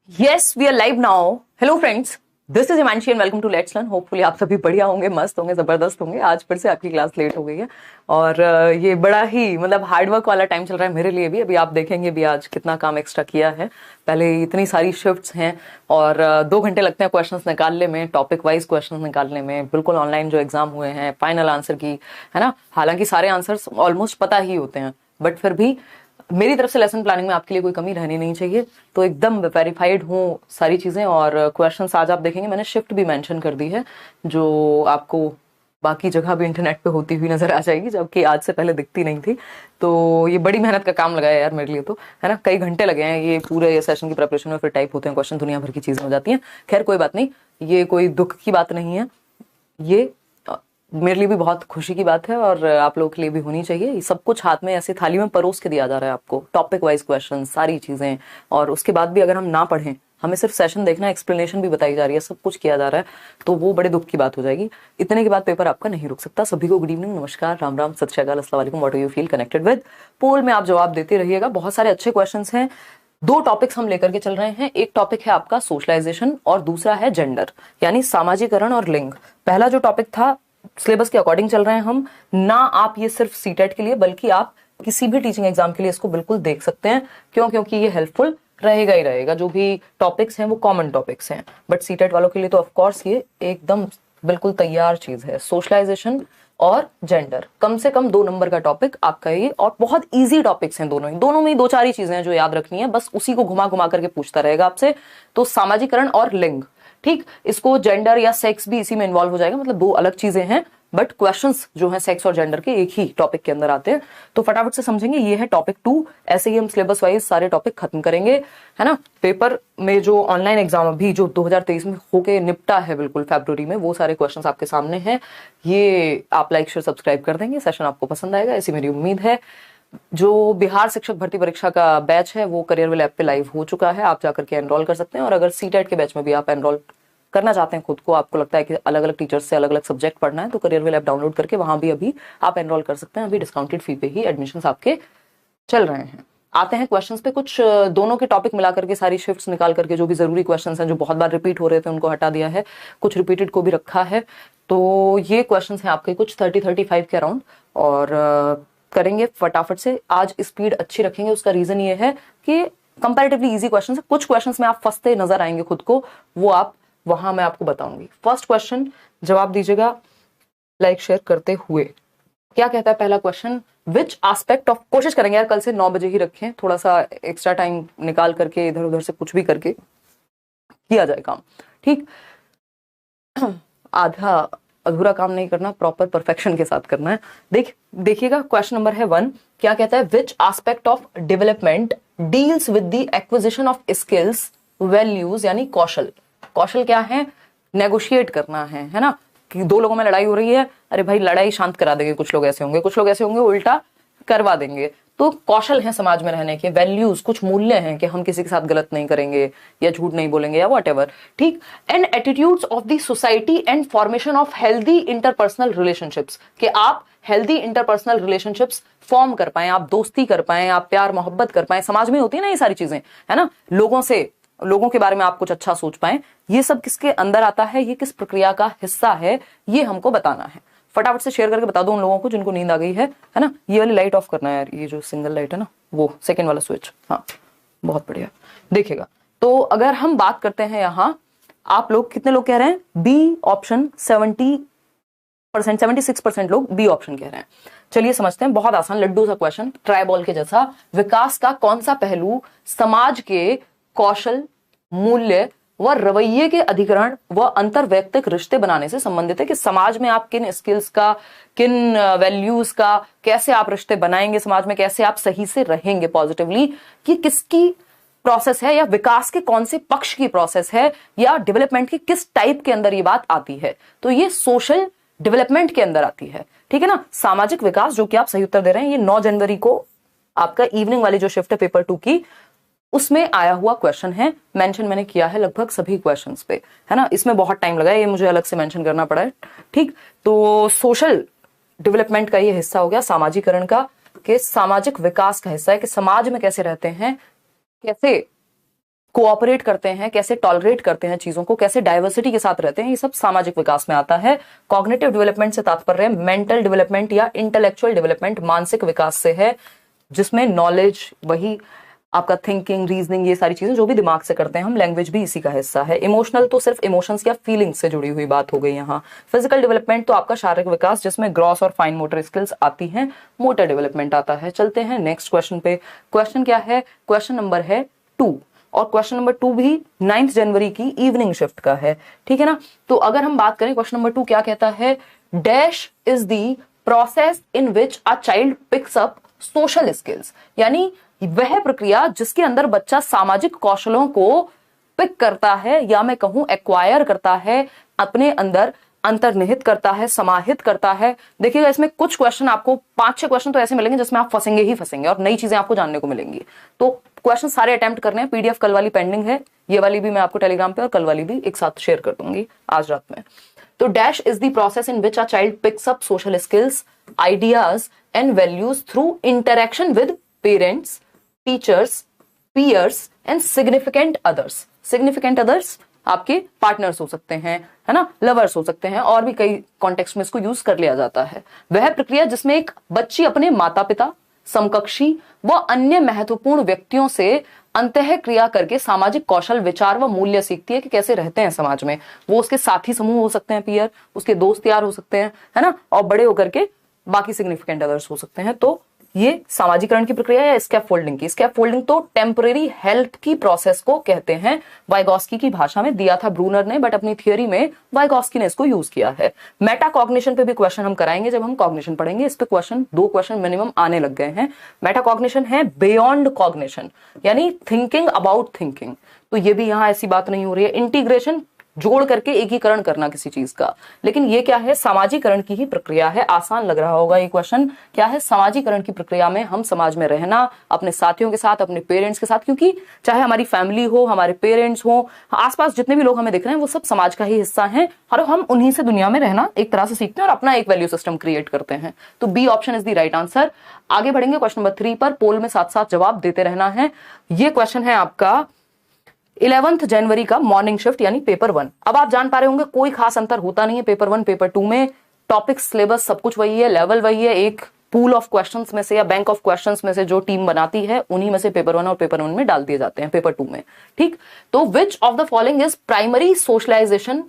Yes, we are live now. Hello friends, this is Himanshi and welcome to Let's Learn. Hopefully आप सभी बढ़िया होंगे, मस्त होंगे, जबरदस्त होंगे। आज फिर से आपकी क्लास लेट हो गई है और ये बड़ा ही मतलब हार्डवर्क वाला टाइम चल रहा है मेरे लिए भी। अभी आप देखेंगे भी आज कितना काम एक्स्ट्रा किया है। पहले इतनी सारी शिफ्ट्स हैं और 2 घंटे लगते हैं क्वेश्चंस निकालने में, टॉपिक वाइज क्वेश्चंस निकालने में। बिल्कुल ऑनलाइन जो एग्जाम हुए हैं फाइनल आंसर की, है ना। हालांकि सारे आंसर्स ऑलमोस्ट पता ही होते हैं, बट फिर भी मेरी तरफ से लेसन प्लानिंग में आपके लिए कोई कमी रहनी नहीं चाहिए। तो एकदम वेरीफाइड हूँ सारी चीजें। और क्वेश्चंस आज आप देखेंगे मैंने शिफ्ट भी मेंशन कर दी है, जो आपको बाकी जगह भी इंटरनेट पे होती हुई नजर आ जाएगी, जबकि आज से पहले दिखती नहीं थी। तो ये बड़ी मेहनत का काम लगा है यार मेरे लिए, तो है ना। कई घंटे लगे हैं ये पूरे सेशन की प्रिपरेशन में, फिर टाइप होते हैं क्वेश्चन, दुनिया भर की चीजें हो जाती हैं। खैर कोई बात नहीं, ये कोई दुख की बात नहीं है, ये मेरे लिए भी बहुत खुशी की बात है और आप लोगों के लिए भी होनी चाहिए। सब कुछ हाथ में ऐसे थाली में परोस के दिया जा रहा है आपको, टॉपिक वाइज क्वेश्चन, सारी चीजें। और उसके बाद भी अगर हम ना पढ़ें, हमें सिर्फ सेशन देखना, एक्सप्लेनेशन भी बताई जा रही है, सब कुछ किया जा रहा है, तो वो बड़े दुख की बात हो जाएगी। इतने के बाद पेपर आपका नहीं रुक सकता। सभी को गुड इवनिंग, नमस्कार, राम राम, सत श्री अकाल, अस्सलाम वालेकुम, what do you feel connected with. Poll में आप जवाब देते रहिएगा। बहुत सारे अच्छे क्वेश्चन हैं। 2 टॉपिक्स हम लेकर के चल रहे हैं। एक टॉपिक है आपका सोशलाइजेशन और दूसरा है जेंडर, यानी सामाजिकरण और लिंग। पहला जो टॉपिक था सिलेबस के अकॉर्डिंग चल रहे हैं हम ना। आप ये सिर्फ सीटेट के लिए, बल्कि आप किसी भी टीचिंग एग्जाम के लिए इसको बिल्कुल देख सकते हैं। क्यों? क्योंकि ये हेल्पफुल रहेगा ही रहेगा। जो भी टॉपिक्स हैं वो कॉमन टॉपिक्स हैं, बट सीटेट वालों के लिए तो ऑफ कोर्स ये एकदम बिल्कुल तैयार चीज है। सोशलाइजेशन और जेंडर, कम से कम 2 नंबर का टॉपिक आपका ये, और बहुत इजी टॉपिक्स हैं दोनों में ही 2-4 ही चीजें हैं जो याद रखनी है, बस उसी को घुमा घुमा करके पूछता रहेगा आपसे। तो सामाजिकरण और लिंग, ठीक, इसको जेंडर या सेक्स भी इसी में इन्वॉल्व हो जाएगा, मतलब 2 अलग चीजें हैं, बट क्वेश्चंस जो हैं सेक्स और जेंडर के एक ही टॉपिक के अंदर आते हैं। तो फटाफट से समझेंगे, ये है टॉपिक 2। ऐसे ही हम सिलेबस वाइज सारे टॉपिक खत्म करेंगे, है ना। पेपर में जो ऑनलाइन एग्जाम अभी जो 2023 में होके निपटा है बिल्कुल फरवरी में, वो सारे क्वेश्चंस आपके सामने हैं। ये आप लाइक शेयर सब्सक्राइब कर देंगे, सेशन आपको पसंद आएगा ऐसी मेरी उम्मीद है। जो बिहार शिक्षक भर्ती परीक्षा का बैच है वो करियर विल ऐप पे लाइव हो चुका है, आप जाकर के एनरोल कर सकते हैं। और अगर सीटेट के बैच में भी आप एनरोल करना चाहते हैं खुद को, आपको लगता है कि अलग अलग टीचर्स से अलग अलग सब्जेक्ट पढ़ना है, तो करियर विल ऐप डाउनलोड करके वहां भी अभी आप एनरोल कर सकते हैं। अभी डिस्काउंटेड फी पे ही एडमिशंस आपके चल रहे हैं। आते हैं क्वेश्चंस पे। कुछ दोनों के टॉपिक मिला करके सारी शिफ्ट्स निकाल करके जो भी जरूरी क्वेश्चंस हैं, जो बहुत बार रिपीट हो रहे थे, उनको हटा दिया है, कुछ रिपीटेड को भी रखा है। तो ये क्वेश्चंस हैं आपके कुछ 30-35 के अराउंड, और करेंगे फटाफट से। आज स्पीड अच्छी रखेंगे, उसका रीजन ये है कि कंपैरेटिवली इजी क्वेश्चंस है। कुछ क्वेश्चंस में आप फंसते नजर आएंगे खुद को, वो आप वहां मैं आपको बताऊंगी। फर्स्ट क्वेश्चन जवाब दीजिएगा लाइक शेयर करते हुए। क्या कहता है पहला क्वेश्चन? विच एस्पेक्ट ऑफ, कोशिश करेंगे यार कल से 9 बजे ही रखें, थोड़ा सा एक्स्ट्रा टाइम निकाल करके इधर उधर से कुछ भी करके किया जाए काम, ठीक। आधा अधूरा काम नहीं करना, प्रॉपर परफेक्शन के साथ करना है। देखिएगा क्वेश्चन नंबर है 1। क्या कहता है? Which aspect of development deals with the acquisition of skills, values, यानी कौशल। कौशल क्या है? नेगोशिएट करना है ना। कि 2 लोगों में लड़ाई हो रही है, अरे भाई लड़ाई शांत करा देंगे, कुछ लोग ऐसे होंगे, कुछ लोग ऐसे होंगे उल्टा करवा देंगे। तो कौशल है समाज में रहने के, वैल्यूज कुछ मूल्य हैं कि हम किसी के साथ गलत नहीं करेंगे या झूठ नहीं बोलेंगे या व्हाटएवर, ठीक। And attitudes of the society and formation of healthy interpersonal relationships, कि आप हेल्दी इंटरपर्सनल रिलेशनशिप्स फॉर्म कर पाए, आप दोस्ती कर पाए, आप प्यार मोहब्बत कर पाए। समाज में होती है ना ये सारी चीजें, है ना। लोगों के बारे में आप कुछ अच्छा सोच पाए, ये सब किसके अंदर आता है, ये किस प्रक्रिया का हिस्सा है, ये हमको बताना है। फटाफट से शेयर करके बता दो उन लोगों को जिनको नींद आ गई है ना। ये वाली लाइट ऑफ करना है यार, ये जो सिंगल लाइट है ना, वो सेकंड वाला स्विच, हाँ बहुत बढ़िया। देखिएगा, तो अगर हम बात करते हैं यहां, आप लोग कितने लोग कह रहे हैं बी ऑप्शन? 76% लोग बी ऑप्शन कह रहे हैं। चलिए समझते हैं, बहुत आसान लड्डू सा क्वेश्चन, ट्राई बॉल के जैसा। विकास का कौन सा पहलू समाज के कौशल, मूल्य व रवैये के अधिग्रहण व अंतर्वैयक्तिक रिश्ते बनाने से संबंधित है? कि समाज में आप किन स्किल्स का, किन वैल्यूज का, कैसे आप रिश्ते बनाएंगे समाज में, कैसे आप सही से रहेंगे पॉजिटिवली, कि किसकी प्रोसेस है, या विकास के कौन से पक्ष की प्रोसेस है, या डेवलपमेंट की किस टाइप के अंदर ये बात आती है। तो ये सोशल डेवलपमेंट के अंदर आती है, ठीक है ना। सामाजिक विकास, जो कि आप सही उत्तर दे रहे हैं, ये 9 जनवरी को आपका इवनिंग वाली जो शिफ्ट है पेपर 2 की, उसमें आया हुआ क्वेश्चन है। मेंशन मैंने किया है लगभग सभी क्वेश्चंस पे, है ना। इसमें बहुत टाइम लगा है, ये मुझे अलग से मेंशन करना पड़ा है, ठीक। तो सोशल डेवलपमेंट का ये हिस्सा हो गया, सामाजिकरण का, के सामाजिक विकास का हिस्सा है कि समाज में कैसे रहते हैं, कैसे कोऑपरेट करते हैं, कैसे टॉलरेट करते हैं चीजों को, कैसे डाइवर्सिटी के साथ रहते हैं, ये सब सामाजिक विकास में आता है। कॉग्निटिव डेवलपमेंट से तात्पर्य मेंटल डेवलपमेंट या इंटेलेक्चुअल डेवलपमेंट, मानसिक विकास से है, जिसमें नॉलेज, वही आपका थिंकिंग, रीजनिंग, ये सारी चीजें जो भी दिमाग से करते हैं हम, लैंग्वेज भी इसी का हिस्सा है। इमोशनल तो सिर्फ इमोशंस या फीलिंग्स से जुड़ी हुई बात हो गई यहाँ। फिजिकल डेवलपमेंट तो आपका शारीरिक विकास, जिसमें ग्रॉस और फाइन मोटर स्किल्स आती हैं। मोटर डेवलपमेंट आता है। चलते हैं नेक्स्ट क्वेश्चन पे। क्वेश्चन क्या है? क्वेश्चन नंबर है 2, और क्वेश्चन नंबर 2 भी 9 जनवरी की इवनिंग शिफ्ट का है, ठीक है ना। तो अगर हम बात करें, क्वेश्चन नंबर 2 क्या कहता है? Dash is the process in which a child picks up social skills, यानी वह प्रक्रिया जिसके अंदर बच्चा सामाजिक कौशलों को पिक करता है, या मैं कहूं एक्वायर करता है, अपने अंदर अंतर्निहित करता है, समाहित करता है। देखिएगा इसमें कुछ क्वेश्चन आपको 5-6 क्वेश्चन तो ऐसे मिलेंगे जिसमें आप फंसेंगे ही फंसेंगे और नई चीजें आपको जानने को मिलेंगी। तो क्वेश्चन सारे अटेम्प्ट करने हैं। पीडीएफ कल वाली पेंडिंग है, ये वाली भी मैं आपको टेलीग्राम पे और कल वाली भी एक साथ शेयर कर दूंगी आज रात में। तो dash is the process in which a child picks up social skills, ideas and values through interaction with parents, teachers, peers and significant others. Significant others आपके पार्टनर्स हो सकते हैं, है ना, लवर्स हो सकते हैं, और भी कई कॉन्टेक्स्ट में इसको यूज कर लिया जाता है। वह प्रक्रिया जिसमें एक बच्ची अपने माता पिता, समकक्षी व अन्य महत्वपूर्ण व्यक्तियों से अंतः क्रिया करके सामाजिक कौशल, विचार व मूल्य सीखती है कि कैसे रहते हैं समाज में। वो उसके साथी समूह हो सकते हैं, पीयर, उसके दोस्त यार हो सकते हैं, है ना, और बड़े होकर के बाकी सिग्निफिकेंट अदर्स हो सकते हैं। तो ये सामाजिकरण की प्रक्रिया या स्कैफोल्डिंग की। स्कैफोल्डिंग तो टेम्परेरी हेल्प की प्रोसेस को कहते हैं। वाइगॉस्की की भाषा में दिया था ब्रूनर ने, बट अपनी थियोरी में वाइगॉस्की ने इसको यूज किया है। मेटा कॉग्निशन पे भी क्वेश्चन हम कराएंगे जब हम कॉग्निशन पढ़ेंगे। इस पे क्वेश्चन 2 क्वेश्चन मिनिमम आने लग गए हैं। मेटा कॉग्निशन है बियॉन्ड कॉग्निशन, यानी थिंकिंग अबाउट थिंकिंग। तो ये भी यहां ऐसी बात नहीं हो रही है। इंटीग्रेशन, जोड़ करके एकीकरण करना किसी चीज का, लेकिन ये क्या है? सामाजिकरण की ही प्रक्रिया है। आसान लग रहा होगा ये क्वेश्चन। क्या है? सामाजिकरण की प्रक्रिया में हम समाज में रहना, अपने साथियों के साथ, अपने पेरेंट्स के साथ, क्योंकि चाहे हमारी फैमिली हो, हमारे पेरेंट्स हो, आसपास जितने भी लोग हमें दिख रहे हैं वो सब समाज का ही हिस्सा है, और हम उन्हीं से दुनिया में रहना एक तरह से सीखते हैं और अपना एक वैल्यू सिस्टम क्रिएट करते हैं। तो B option is the right answer. आगे बढ़ेंगे क्वेश्चन नंबर 3 पर। पोल में साथ साथ जवाब देते रहना है। ये क्वेश्चन है आपका 11 जनवरी का मॉर्निंग शिफ्ट, यानी पेपर 1। अब आप जान पा रहे होंगे कोई खास अंतर होता नहीं है पेपर 1 पेपर 2 में। टॉपिक, सिलेबस सब कुछ वही है, लेवल वही है। एक पूल ऑफ क्वेश्चंस में से या बैंक ऑफ क्वेश्चंस में से जो टीम बनाती है, उन्हीं में से पेपर 1 और पेपर 1 में डाल दिए जाते हैं पेपर 2 में, ठीक। तो which of the following is primary socialization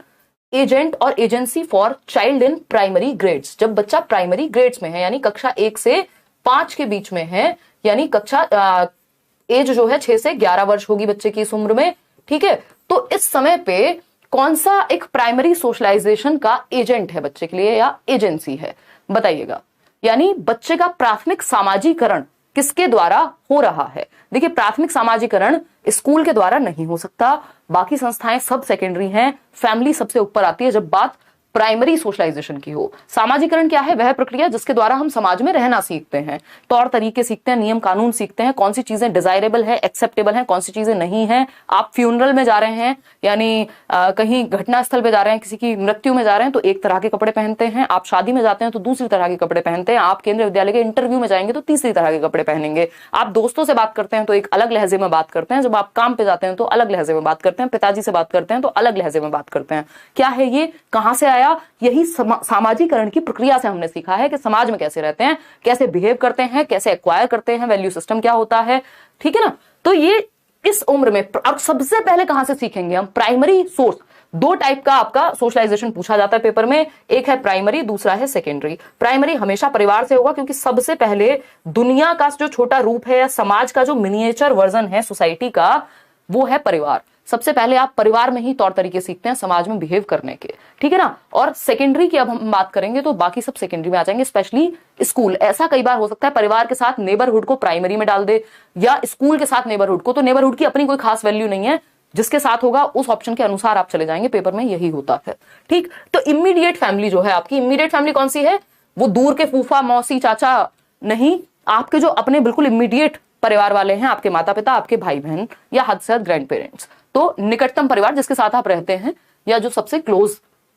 agent और agency for child in primary grades? जब बच्चा प्राइमरी ग्रेड्स में है, यानी कक्षा 1 से 5 के बीच में है, यानी कक्षा एज जो है 6 से 11 वर्ष होगी बच्चे की इस उम्र में, ठीक है। तो इस समय पे कौन सा एक प्राइमरी सोशलाइजेशन का एजेंट है बच्चे के लिए, या एजेंसी है, बताइएगा। यानी बच्चे का प्राथमिक सामाजिकरण किसके द्वारा हो रहा है? देखिए, प्राथमिक सामाजिकरण स्कूल के द्वारा नहीं हो सकता, बाकी संस्थाएं सब सेकेंडरी हैं, फैमिली सबसे ऊपर आती है जब बात प्राइमरी सोशलाइजेशन की हो। सामाजिकरण क्या है? वह प्रक्रिया जिसके द्वारा हम समाज में रहना सीखते हैं, तौर तरीके सीखते हैं, नियम कानून सीखते हैं, कौन सी चीजें डिजायरेबल है, एक्सेप्टेबल है, कौन सी चीजें नहीं है। आप फ्यूनरल में जा रहे हैं, यानी कहीं घटना स्थल पे जा रहे हैं, किसी की मृत्यु में जा रहे हैं तो एक तरह के कपड़े पहनते हैं, आप शादी में जाते हैं तो दूसरी तरह के कपड़े पहनते हैं, आप केंद्रीय विद्यालय के इंटरव्यू में जाएंगे तो तीसरी तरह के कपड़े पहनेंगे, आप दोस्तों से बात करते हैं तो एक अलग लहजे में बात करते हैं, जब आप काम पे जाते हैं तो अलग लहजे में बात करते हैं, पिताजी से बात करते हैं तो अलग लहजे में बात करते हैं। क्या है ये? कहां से आया? यही सामाजिकरण की प्रक्रिया से हमने सीखा है कि समाज में कैसे रहते हैं, कैसे बिहेव करते हैं, कैसे एक्वायर करते हैं, वैल्यू सिस्टम क्या होता है, ठीक है ना। तो ये इस उम्र में, और सबसे पहले कहां से सीखेंगे हम? Primary source. 2 टाइप का आपका सोशलाइजेशन पूछा जाता है पेपर में, एक है प्राइमरी, दूसरा है सेकेंडरी। प्राइमरी हमेशा परिवार से होगा, क्योंकि सबसे पहले दुनिया का जो छोटा रूप है या समाज का जो मिनिएचर वर्जन है सोसाइटी का, वो है परिवार। सबसे पहले आप परिवार में ही तौर तरीके सीखते हैं समाज में बिहेव करने के, ठीक है ना। और सेकेंडरी की अब हम बात करेंगे तो बाकी सब सेकेंडरी में आ जाएंगे, स्पेशली स्कूल। ऐसा कई बार हो सकता है परिवार के साथ नेबरहुड को प्राइमरी में डाल दे, या स्कूल के साथ नेबरहुड को। तो नेबरहुड की अपनी कोई खास वैल्यू नहीं है, जिसके साथ होगा उस ऑप्शन के अनुसार आप चले जाएंगे, पेपर में यही होता है, ठीक। तो इमीडिएट फैमिली जो है आपकी, इमीडिएट फैमिली कौन सी है? वो दूर के फूफा, मौसी, चाचा नहीं, आपके जो अपने बिल्कुल इमीडिएट परिवार वाले हैं, आपके माता पिता, आपके भाई बहन, या हद से हद ग्रैंड पेरेंट्स। तो निकटतम परिवार जिसके साथ आप रहते हैं, या जो सबसे क्लोज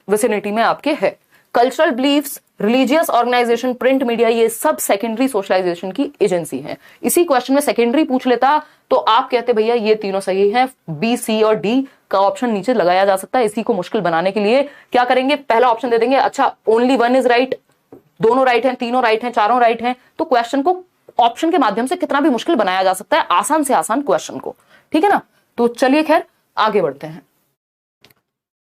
विसिनिटी में आपके है। Cultural beliefs, religious organization, print media, ये सब सेकेंडरी सोशलाइजेशन की एजेंसी हैं। इसी क्वेश्चन में सेकेंडरी पूछ लेता तो आप कहते भैया ये तीनों सही हैं, बी, सी और डी का ऑप्शन नीचे लगाया जा सकता है। इसी को मुश्किल बनाने के लिए क्या करेंगे, पहला ऑप्शन दे देंगे, अच्छा ओनली वन इज राइट, दोनों राइट हैं, तीनों राइट हैं, चारों राइट हैं। तो क्वेश्चन को ऑप्शन के माध्यम से कितना भी मुश्किल बनाया जा सकता है, आसान से आसान क्वेश्चन को, ठीक है ना। तो चलिए खैर आगे बढ़ते हैं।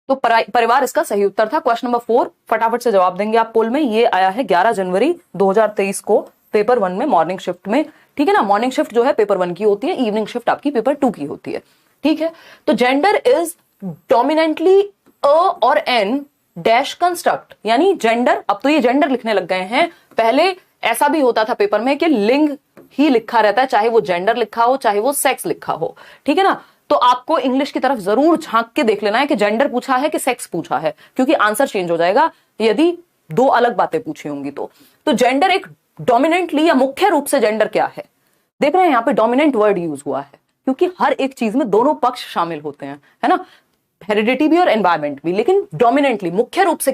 तो परिवार इसका सही उत्तर था। क्वेश्चन नंबर 4 फटाफट से जवाब देंगे आप पोल में। ये आया है 11 जनवरी 2023 को पेपर 1 में मॉर्निंग शिफ्ट में, ठीक है ना। मॉर्निंग शिफ्ट जो है पेपर 1 की होती है, इवनिंग शिफ्ट आपकी पेपर 2 की होती है, ठीक है। तो जेंडर इज डोमिनेंटली अ और एन डैश कंस्ट्रक्ट, यानी जेंडर, अब तो ये जेंडर लिखने लग गए हैं, पहले ऐसा भी होता था पेपर में कि लिंग ही लिखा रहता है, चाहे वो जेंडर लिखा हो चाहे वो सेक्स लिखा हो, ठीक है ना। तो आपको इंग्लिश की तरफ जरूर झांक के देख लेना है कि जेंडर पूछा है कि सेक्स पूछा है, क्योंकि आंसर चेंज हो जाएगा यदि दो अलग बातें पूछी होंगी तो जेंडर एक डोमिनेंटली या मुख्य रूप से जेंडर क्या है, देख रहे हैं यहां पे डोमिनेंट वर्ड यूज हुआ है, क्योंकि हर एक चीज में दोनों पक्ष शामिल होते हैं, है ना, हेरिडिटी भी और एनवायरमेंट भी, लेकिन डोमिनेंटली मुख्य रूप से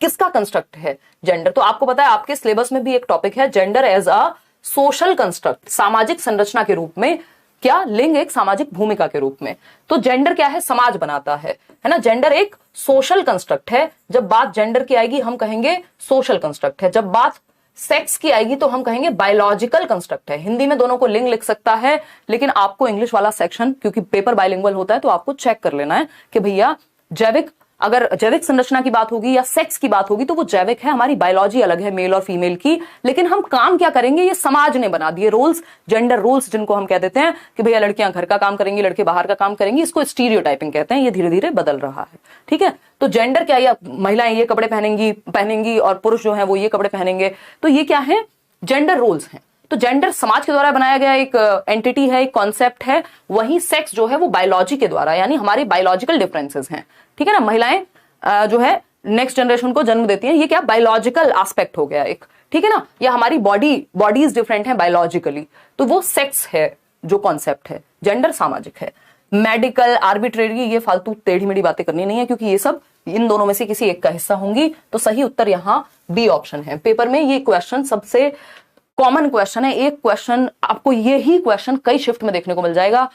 किसका कंस्ट्रक्ट है जेंडर। तो आपको पता है आपके सिलेबस में भी एक टॉपिक है gender as a social construct, सामाजिक संरचना के रूप में, क्या लिंग एक सामाजिक भूमिका के रूप में। तो जेंडर क्या है, समाज बनाता है ना। जेंडर एक सोशल कंस्ट्रक्ट है, जब बात जेंडर की आएगी हम कहेंगे सोशल कंस्ट्रक्ट है, जब बात सेक्स की आएगी तो हम कहेंगे बायोलॉजिकल कंस्ट्रक्ट है। हिंदी में दोनों को लिंग लिख सकता है, लेकिन आपको इंग्लिश वाला सेक्शन, क्योंकि पेपर बाइलिंगुअल होता है, तो आपको चेक कर लेना है कि भैया जैविक, अगर जैविक संरचना की बात होगी या सेक्स की बात होगी तो वो जैविक है, हमारी बायोलॉजी अलग है मेल और फीमेल की, लेकिन हम काम क्या करेंगे ये समाज ने बना दिए रोल्स, जेंडर रोल्स, जिनको हम कह देते हैं कि भैया लड़कियां घर का काम करेंगी, लड़के बाहर का काम करेंगी, इसको स्टीरियोटाइपिंग कहते हैं। ये धीरे धीरे बदल रहा है, ठीक है। तो जेंडर क्या, या महिलाएं ये कपड़े पहनेंगी और पुरुष जो है वो ये कपड़े पहनेंगे, तो ये क्या है, जेंडर रोल्स हैं। तो जेंडर समाज के द्वारा बनाया गया एक एंटिटी है, एक कॉन्सेप्ट है। वही सेक्स जो है वो बायोलॉजी के द्वारा, यानी हमारी बायोलॉजिकल डिफरेंसेस हैं, ठीक है ना। महिलाएं जो है नेक्स्ट जनरेशन को जन्म देती हैं, ये क्या बायोलॉजिकल एस्पेक्ट हो गया एक, ठीक है ना। या हमारी बॉडीज डिफरेंट है बायोलॉजिकली, तो वो सेक्स है जो कॉन्सेप्ट है। जेंडर सामाजिक है। मेडिकल, आर्बिट्रेरी, ये फालतू टेढ़ी मेढ़ी बातें करनी नहीं है, क्योंकि ये सब इन दोनों में से किसी एक का हिस्सा होंगी। तो सही उत्तर यहां बी ऑप्शन है। पेपर में ये क्वेश्चन सबसे कॉमन क्वेश्चन है। एक क्वेश्चन आपको यही क्वेश्चन कई शिफ्ट में देखने को मिल जाएगा।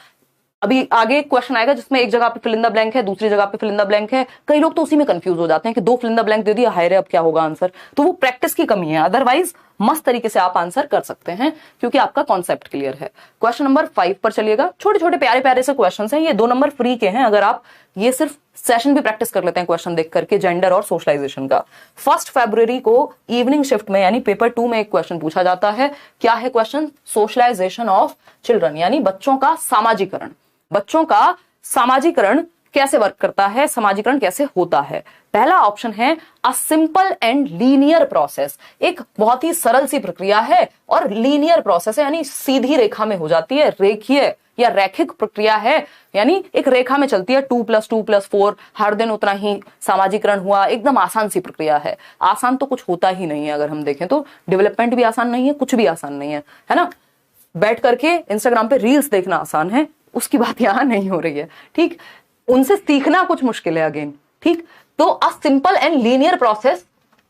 अभी आगे एक क्वेश्चन आएगा जिसमें एक जगह पे फिल इन द ब्लैंक है, दूसरी जगह पे फिल इन द ब्लैंक है। कई लोग तो उसी में कंफ्यूज हो जाते हैं कि दो फिल इन द ब्लैंक दे दिया, हाय रे अब क्या होगा आंसर। तो वो प्रैक्टिस की कमी है, अदरवाइज मस्त तरीके से आप आंसर कर सकते हैं, क्योंकि आपका कॉन्सेप्ट क्लियर है। क्वेश्चन नंबर 5 पर चलिएगा। छोटे छोटे प्यारे प्यारे से क्वेश्चन हैं, ये 2 नंबर फ्री के हैं। अगर आप ये सिर्फ सेशन भी प्रैक्टिस कर लेते हैं क्वेश्चन देख करके जेंडर और सोशलाइजेशन का। 1 फरवरी को इवनिंग शिफ्ट में यानी पेपर 2 में एक क्वेश्चन पूछा जाता है। क्या है क्वेश्चन, सोशलाइजेशन ऑफ चिल्ड्रन, यानी बच्चों का सामाजिकरण। बच्चों का सामाजिकरण कैसे वर्क करता है, सामाजिकरण कैसे होता है। पहला ऑप्शन है a simple and linear process, एक बहुत ही सरल सी प्रक्रिया है और लीनियर प्रोसेस है, यानी सीधी रेखा में हो जाती है, रेखीय या रैखिक प्रक्रिया है, यानी एक रेखा में चलती है, 2 + 2 + 4, हर दिन उतना ही सामाजिकरण हुआ। एकदम आसान सी प्रक्रिया है। आसान तो कुछ होता ही नहीं है, अगर हम देखें तो डेवलपमेंट भी आसान नहीं है, कुछ भी आसान नहीं है ना। बैठ करके इंस्टाग्राम पे रील्स देखना आसान है, उसकी बात यहां नहीं हो रही है, ठीक। उनसे सीखना कुछ मुश्किल है अगेन, ठीक। तो a simple and linear process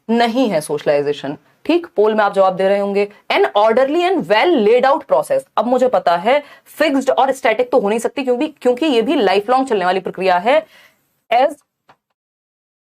नहीं है सोशलाइजेशन, ठीक। पोल में आप जवाब दे रहे होंगे। An orderly and well laid out process, अब मुझे पता है फिक्स्ड और स्टैटिक तो हो नहीं सकती, क्योंकि ये भी लाइफ लॉन्ग चलने वाली प्रक्रिया है। एज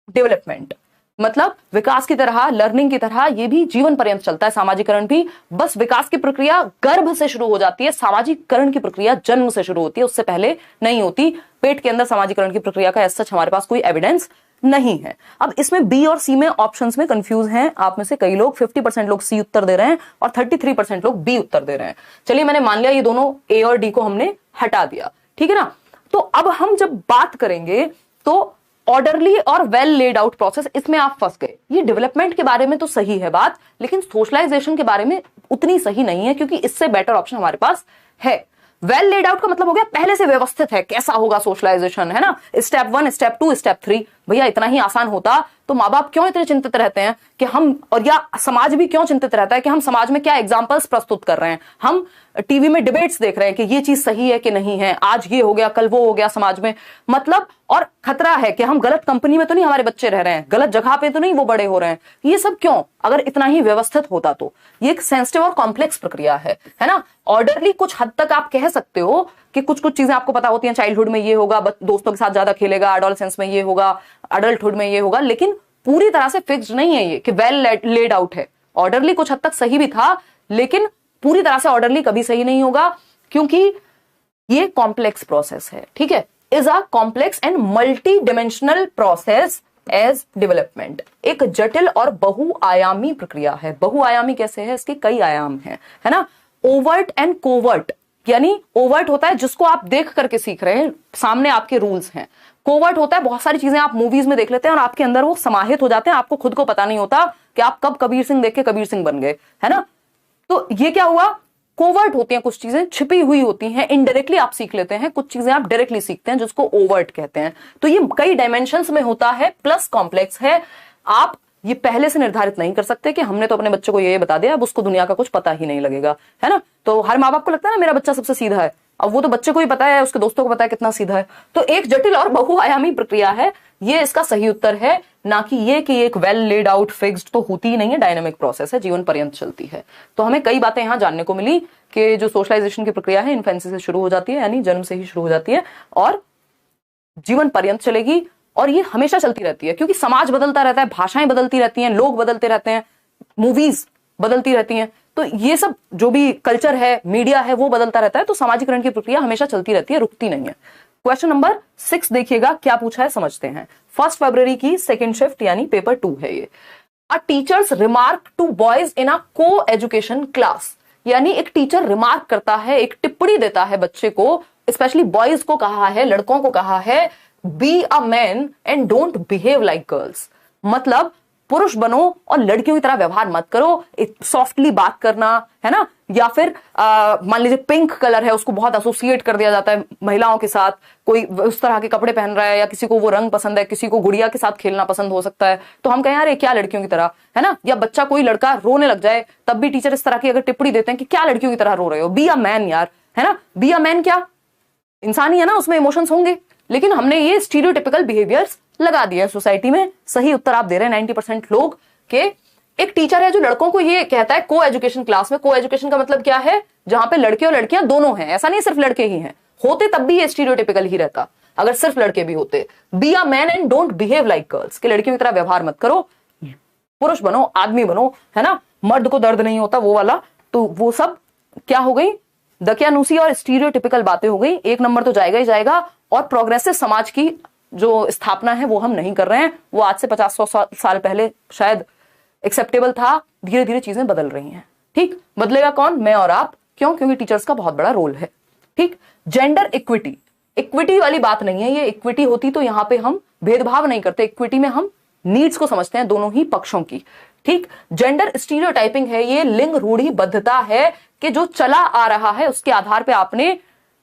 डेवलपमेंट मतलब विकास की तरह, लर्निंग की तरह ये भी जीवन पर्यंत चलता है, सामाजिकरण भी। बस विकास की प्रक्रिया गर्भ से शुरू हो जाती है, सामाजिकरण की प्रक्रिया जन्म से शुरू होती है, उससे पहले नहीं होती। पेट के अंदर सामाजिकरण की प्रक्रिया का सच हमारे पास कोई एविडेंस नहीं है। अब इसमें बी और सी में ऑप्शंस में कंफ्यूज हैं आप में से कई लोग। 50% लोग सी उत्तर दे रहे हैं और 33% लोग बी उत्तर दे रहे हैं। चलिए मैंने मान लिया ये दोनों ए और डी को हमने हटा दिया, ठीक है ना। तो अब हम जब बात करेंगे तो ऑर्डरली और वेल लेड आउट प्रोसेस, इसमें आप फंस गए। ये डेवलपमेंट के बारे में तो सही है बात, लेकिन सोशलाइजेशन के बारे में उतनी सही नहीं है, क्योंकि इससे बेटर ऑप्शन हमारे पास है। वेल लेड आउट का मतलब हो गया पहले से व्यवस्थित है, कैसा होगा सोशलाइजेशन, है ना। स्टेप 1, स्टेप 2, स्टेप 3 भैया इतना ही आसान होता तो माँ बाप क्यों इतने चिंतित रहते हैं कि हम, और या समाज भी क्यों चिंतित रहता है कि हम समाज में क्या एग्जाम्पल्स प्रस्तुत कर रहे हैं, हम टीवी में डिबेट्स देख रहे हैं कि ये चीज सही है कि नहीं है, आज ये हो गया कल वो हो गया समाज में, मतलब, और खतरा है कि हम गलत कंपनी में तो नहीं हमारे बच्चे रह रहे हैं, गलत जगह पे तो नहीं वो बड़े हो रहे हैं, ये सब क्यों? अगर इतना ही व्यवस्थित होता तो। ये एक सेंसिटिव और कॉम्प्लेक्स प्रक्रिया है ना। ऑर्डरली कुछ हद तक आप कह सकते हो कि कुछ कुछ चीजें आपको पता होती हैं, चाइल्डहुड में ये होगा, दोस्तों के साथ ज्यादा खेलेगा, एडोलेसेंस में ये होगा, अडल्टहुड में ये होगा, लेकिन पूरी तरह से फिक्स्ड नहीं है ये कि वेल लेड आउट है। ऑर्डरली कुछ हद तक सही भी था, लेकिन पूरी तरह से ऑर्डरली कभी सही नहीं होगा, क्योंकि ये कॉम्प्लेक्स प्रोसेस है, ठीक है। Is a complex and multidimensional process as development. एक जटिल और बहुआयामी प्रक्रिया है। बहुआयामी कैसे है? इसके कई आयाम हैं, है ना। ओवर्ट एंड कोवर्ट, यानी ओवर्ट होता है जिसको आप देख करके सीख रहे हैं, सामने आपके रूल्स हैं। कोवर्ट होता है बहुत सारी चीजें आप मूवीज में देख लेते हैं और आपके अंदर वो समाहित हो जाते हैं, आपको खुद को पता नहीं होता कि आप कब कबीर सिंह देख के कबीर सिंह बन गए, है ना। तो ये क्या हुआ? कोवर्ट होती हैं कुछ चीजें, छिपी हुई होती हैं, इनडायरेक्टली आप सीख लेते हैं, कुछ चीजें आप डायरेक्टली सीखते हैं जिसको ओवर्ट कहते हैं। तो ये कई डायमेंशंस में होता है, प्लस कॉम्प्लेक्स है। आप ये पहले से निर्धारित नहीं कर सकते कि हमने तो अपने बच्चे को ये बता दिया, अब उसको दुनिया का कुछ पता ही नहीं लगेगा, है ना। तो हर माँ बाप को लगता है ना मेरा बच्चा सबसे सीधा है, अब वो तो बच्चे को ही पता है, उसके दोस्तों को पता है कितना सीधा है। तो एक जटिल और बहुआयामी प्रक्रिया है, ये इसका सही उत्तर है, ना कि ये कि एक वेल लेड आउट फिक्स्ड तो होती ही नहीं है, डायनामिक प्रोसेस है, जीवन पर्यंत चलती है। तो हमें कई बातें यहां जानने को मिली कि जो सोशलाइजेशन की प्रक्रिया है इन्फेंसी से शुरू हो जाती है, यानी जन्म से ही शुरू हो जाती है और जीवन पर्यंत चलेगी, और ये हमेशा चलती रहती है, क्योंकि समाज बदलता रहता है, भाषाएं बदलती रहती हैं, लोग बदलते रहते हैं, मूवीज बदलती रहती हैं, तो ये सब जो भी कल्चर है, मीडिया है, वो बदलता रहता है। तो सामाजिकरण की प्रक्रिया हमेशा चलती रहती है, रुकती नहीं है। क्वेश्चन नंबर 6 देखिएगा क्या पूछा है, समझते हैं। 1 फरवरी की सेकेंड शिफ्ट यानी पेपर 2 है ये। A teacher's remark to boys in a co education class, यानी एक टीचर रिमार्क करता है, एक टिप्पणी देता है बच्चे को, स्पेशली बॉयज को कहा है, लड़कों को कहा है, be a man and don't behave like girls. मतलब पुरुष बनो और लड़कियों की तरह व्यवहार मत करो, सॉफ्टली बात करना, है ना। या फिर मान लीजिए पिंक कलर है, उसको बहुत एसोसिएट कर दिया जाता है महिलाओं के साथ, कोई उस तरह के कपड़े पहन रहा है, या किसी को वो रंग पसंद है, किसी को गुड़िया के साथ खेलना पसंद हो सकता है, तो हम कहें यार ये क्या लड़कियों की तरह, है ना। या बच्चा कोई लड़का रोने लग जाए, तब भी टीचर इस तरह की अगर टिप्पणी देते हैं कि क्या लड़कियों की तरह रो रहे हो, बी अ मैन यार, है ना। बी अ मैन, क्या इंसान ही है ना, उसमें इमोशंस होंगे, लेकिन हमने ये स्टीरियोटिपिकल बिहेवियर्स लगा दिया है सोसाइटी में। सही उत्तर आप दे रहे हैं 90% लोग के एक टीचर है जो लड़कों को ये कहता है को एजुकेशन क्लास में। को एजुकेशन का मतलब क्या है? जहां पे लड़के और लड़कियां दोनों हैं, ऐसा नहीं सिर्फ लड़के ही हैं, होते तब भी ये स्टीरियोटिपिकल ही रहता अगर सिर्फ लड़के भी होते। Be a man and don't behave like girls, कि लड़कियों की तरह व्यवहार मत करो, पुरुष बनो, आदमी बनो, है ना। मर्द को दर्द नहीं होता वो वाला, तो वो सब क्या हो गई, दकियानूसी और स्टीरियोटिपिकल बातें हो गई। 1 नंबर तो जाएगा ही जाएगा। और प्रोग्रेसिव समाज की जो स्थापना है वो हम नहीं कर रहे हैं, वो आज से 50-100 साल पहले शायद एक्सेप्टेबल था, धीरे धीरे चीजें बदल रही हैं। ठीक, बदलेगा कौन? मैं और आप। क्यों? क्योंकि टीचर्स का बहुत बड़ा रोल है। ठीक, जेंडर इक्विटी, इक्विटी वाली बात नहीं है ये। इक्विटी होती तो यहां पे हम भेदभाव नहीं करते, इक्विटी में हम नीड्स को समझते हैं दोनों ही पक्षों की। ठीक, जेंडर स्टीरियोटाइपिंग है ये, लिंग रूढ़िबद्धता है कि जो चला आ रहा है उसके आधार पे आपने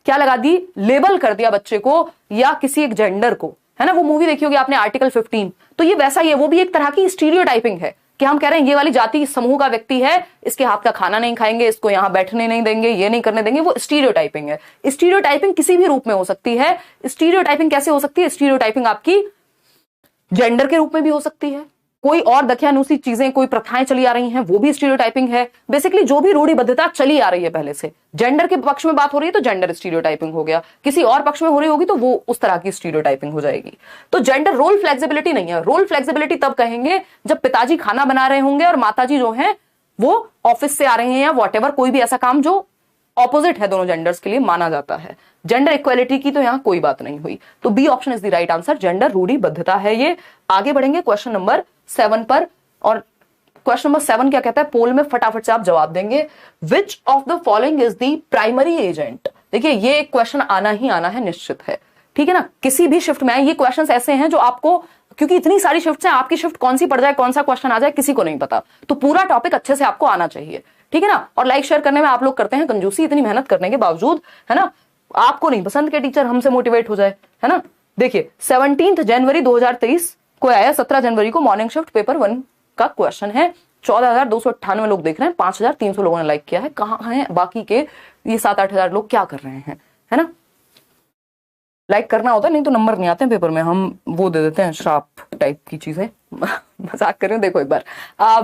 क्या लगा दी, लेबल कर दिया बच्चे को या किसी एक जेंडर को, है ना। वो मूवी देखी होगी आपने आर्टिकल 15, तो ये वैसा ही है, वो भी एक तरह की स्टीरियोटाइपिंग है कि हम कह रहे हैं ये वाली जाति इस समूह का व्यक्ति है, इसके हाथ का खाना नहीं खाएंगे, इसको यहां बैठने नहीं देंगे, ये नहीं करने देंगे, वो स्टीरियोटाइपिंग है। स्टीरियोटाइपिंग किसी भी रूप में हो सकती है। स्टीरियोटाइपिंग कैसे हो सकती है? स्टीरियोटाइपिंग आपकी जेंडर के रूप में भी हो सकती है, कोई और दकियानूसी चीजें, कोई प्रथाएं चली आ रही हैं, वो भी स्टीरियोटाइपिंग है। बेसिकली जो भी रूढ़िबद्धता चली आ रही है पहले से, जेंडर के पक्ष में बात हो रही है तो जेंडर स्टीरियोटाइपिंग हो गया, किसी और पक्ष में हो रही होगी तो वो उस तरह की स्टीरियोटाइपिंग हो जाएगी। तो जेंडर रोल फ्लेक्सिबिलिटी नहीं है। रोल फ्लेक्सिबिलिटी तब कहेंगे जब पिताजी खाना बना रहे होंगे और माताजी जो है वो ऑफिस से आ रहे हैं या वॉटेवर, कोई भी ऐसा काम जो ऑपोजिट है दोनों जेंडर्स के लिए माना जाता है। जेंडर इक्वालिटी की तो यहां कोई बात नहीं हुई। तो B option is the right answer, gender रूढ़िबद्धता है ये। आगे बढ़ेंगे क्वेश्चन नंबर 7 पर, और क्वेश्चन नंबर 7 क्या कहता है, पोल में फटाफट से आप जवाब देंगे। विच of the following is the primary agent? देखिए ये क्वेश्चन आना ही आना है, निश्चित है, ठीक है ना। किसी भी शिफ्ट में आए ये क्वेश्चन ऐसे हैं जो आपको, क्योंकि इतनी सारी शिफ्ट हैं, आपकी शिफ्ट कौन सी पड़ जाए, कौन सा क्वेश्चन आ जाए, किसी को नहीं पता। तो पूरा टॉपिक अच्छे से आपको आना चाहिए, ठीक है ना। और लाइक शेयर करने में आप लोग करते हैं कंजूसी, इतनी मेहनत करने के बावजूद, है ना। आपको नहीं पसंद कि टीचर हमसे मोटिवेट हो जाए, है ना। देखिए 17 जनवरी 2023 को आया, 17 जनवरी को मॉर्निंग शिफ्ट पेपर 1 का क्वेश्चन है। 14,298 लोग देख रहे हैं, 5,300 लोगों ने लाइक किया है। कहाँ हैं बाकी के ये 7-8 हजार लोग, क्या कर रहे हैं, है ना? लाइक करना होता है, नहीं तो नंबर नहीं आते हैं पेपर में, हम वो दे देते हैं श्राप टाइप की चीजें। मजाक कर रहे हो। देखो एक बार,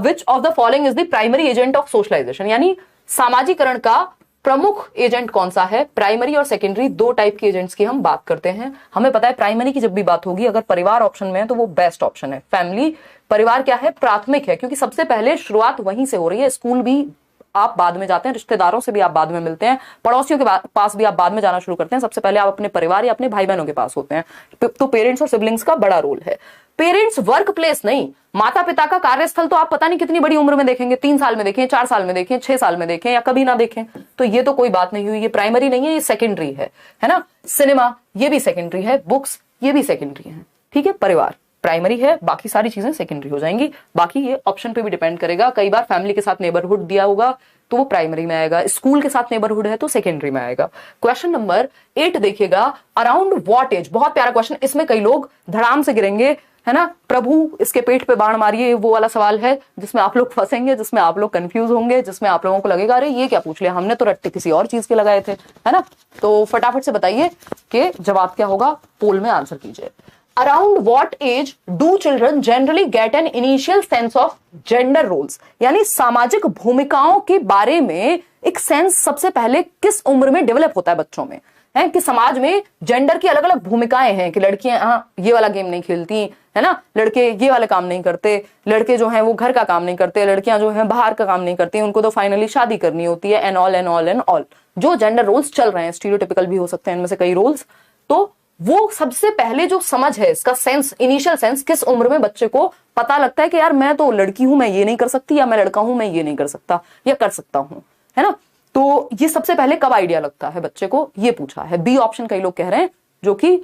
which of the following is the primary agent of socialization, यानी सामाजिकरण का प्रमुख एजेंट कौन सा है? प्राइमरी और सेकेंडरी दो टाइप के एजेंट्स की हम बात करते हैं। हमें पता है प्राइमरी की जब भी बात होगी, अगर परिवार ऑप्शन में है तो वो बेस्ट ऑप्शन है। फैमिली, परिवार क्या है? प्राथमिक है, क्योंकि सबसे पहले शुरुआत वहीं से हो रही है। स्कूल भी आप बाद में जाते हैं, रिश्तेदारों से भी आप बाद में मिलते हैं, पड़ोसियों के पास भी आप बाद में जाना शुरू करते हैं। सबसे पहले आप अपने परिवार या अपने भाई बहनों के पास होते हैं। तो पेरेंट्स और सिबलिंग्स का बड़ा रोल है। पेरेंट्स वर्क प्लेस नहीं, माता पिता का कार्यस्थल तो आप पता नहीं कितनी बड़ी उम्र में देखेंगे, 3 साल में देखें, 4 साल में देखें, 6 साल में देखें, या कभी ना देखें, तो ये तो कोई बात नहीं हुई, ये प्राइमरी नहीं है, ये सेकेंडरी है ना? सिनेमा ये भी सेकेंडरी है, बुक्स ये भी सेकेंडरी है, ठीक है? परिवार प्राइमरी है, बाकी सारी चीजें सेकेंडरी हो जाएंगी। बाकी ये ऑप्शन पे भी डिपेंड करेगा। कई बार फैमिली के साथ नेबरहुड दिया होगा तो वो प्राइमरी में आएगा, स्कूल के साथ नेबरहुड है तो सेकेंडरी में आएगा। क्वेश्चन नंबर 8 देखिएगा, अराउंड व्हाट एज, बहुत प्यारा क्वेश्चन, इसमें कई लोग धड़ाम से गिरेंगे, है ना? प्रभु इसके पेट पे बाण मारिए, वो वाला सवाल है जिसमें आप लोग फंसेंगे, जिसमें आप लोग कंफ्यूज होंगे, जिसमें आप लोगों को लगेगा अरे ये क्या पूछ लिया, हमने तो रट्टे किसी और चीज के लगाए थे, है ना? तो फटाफट से बताइए कि जवाब क्या होगा, पोल में आंसर कीजिए। Around what age do children generally get an initial sense of gender roles, यानी सामाजिक भूमिकाओं के बारे में एक सेंस सबसे पहले किस उम्र में डेवलप होता है बच्चों में, है कि समाज में जेंडर की अलग अलग भूमिकाएं हैं, कि लड़कियां ये वाला गेम नहीं खेलती, है ना? लड़के ये वाले काम नहीं करते, लड़के जो हैं वो घर का काम नहीं करते, लड़कियां जो हैं बाहर का काम नहीं करती, उनको तो फाइनली शादी करनी होती है, and all and all and all. जो जेंडर रोल्स चल रहे हैं, स्टीरियोटिपिकल भी हो सकते हैं इनमें से कई रोल्स, तो वो सबसे पहले जो समझ है, इसका सेंस, इनिशियल सेंस किस उम्र में बच्चे को पता लगता है कि यार मैं तो लड़की हूं, मैं ये नहीं कर सकती, या मैं लड़का हूं, मैं ये नहीं कर सकता या कर सकता हूं, है ना? तो ये सबसे पहले कब आइडिया लगता है बच्चे को, ये पूछा है। बी ऑप्शन कई लोग कह रहे हैं, जो कि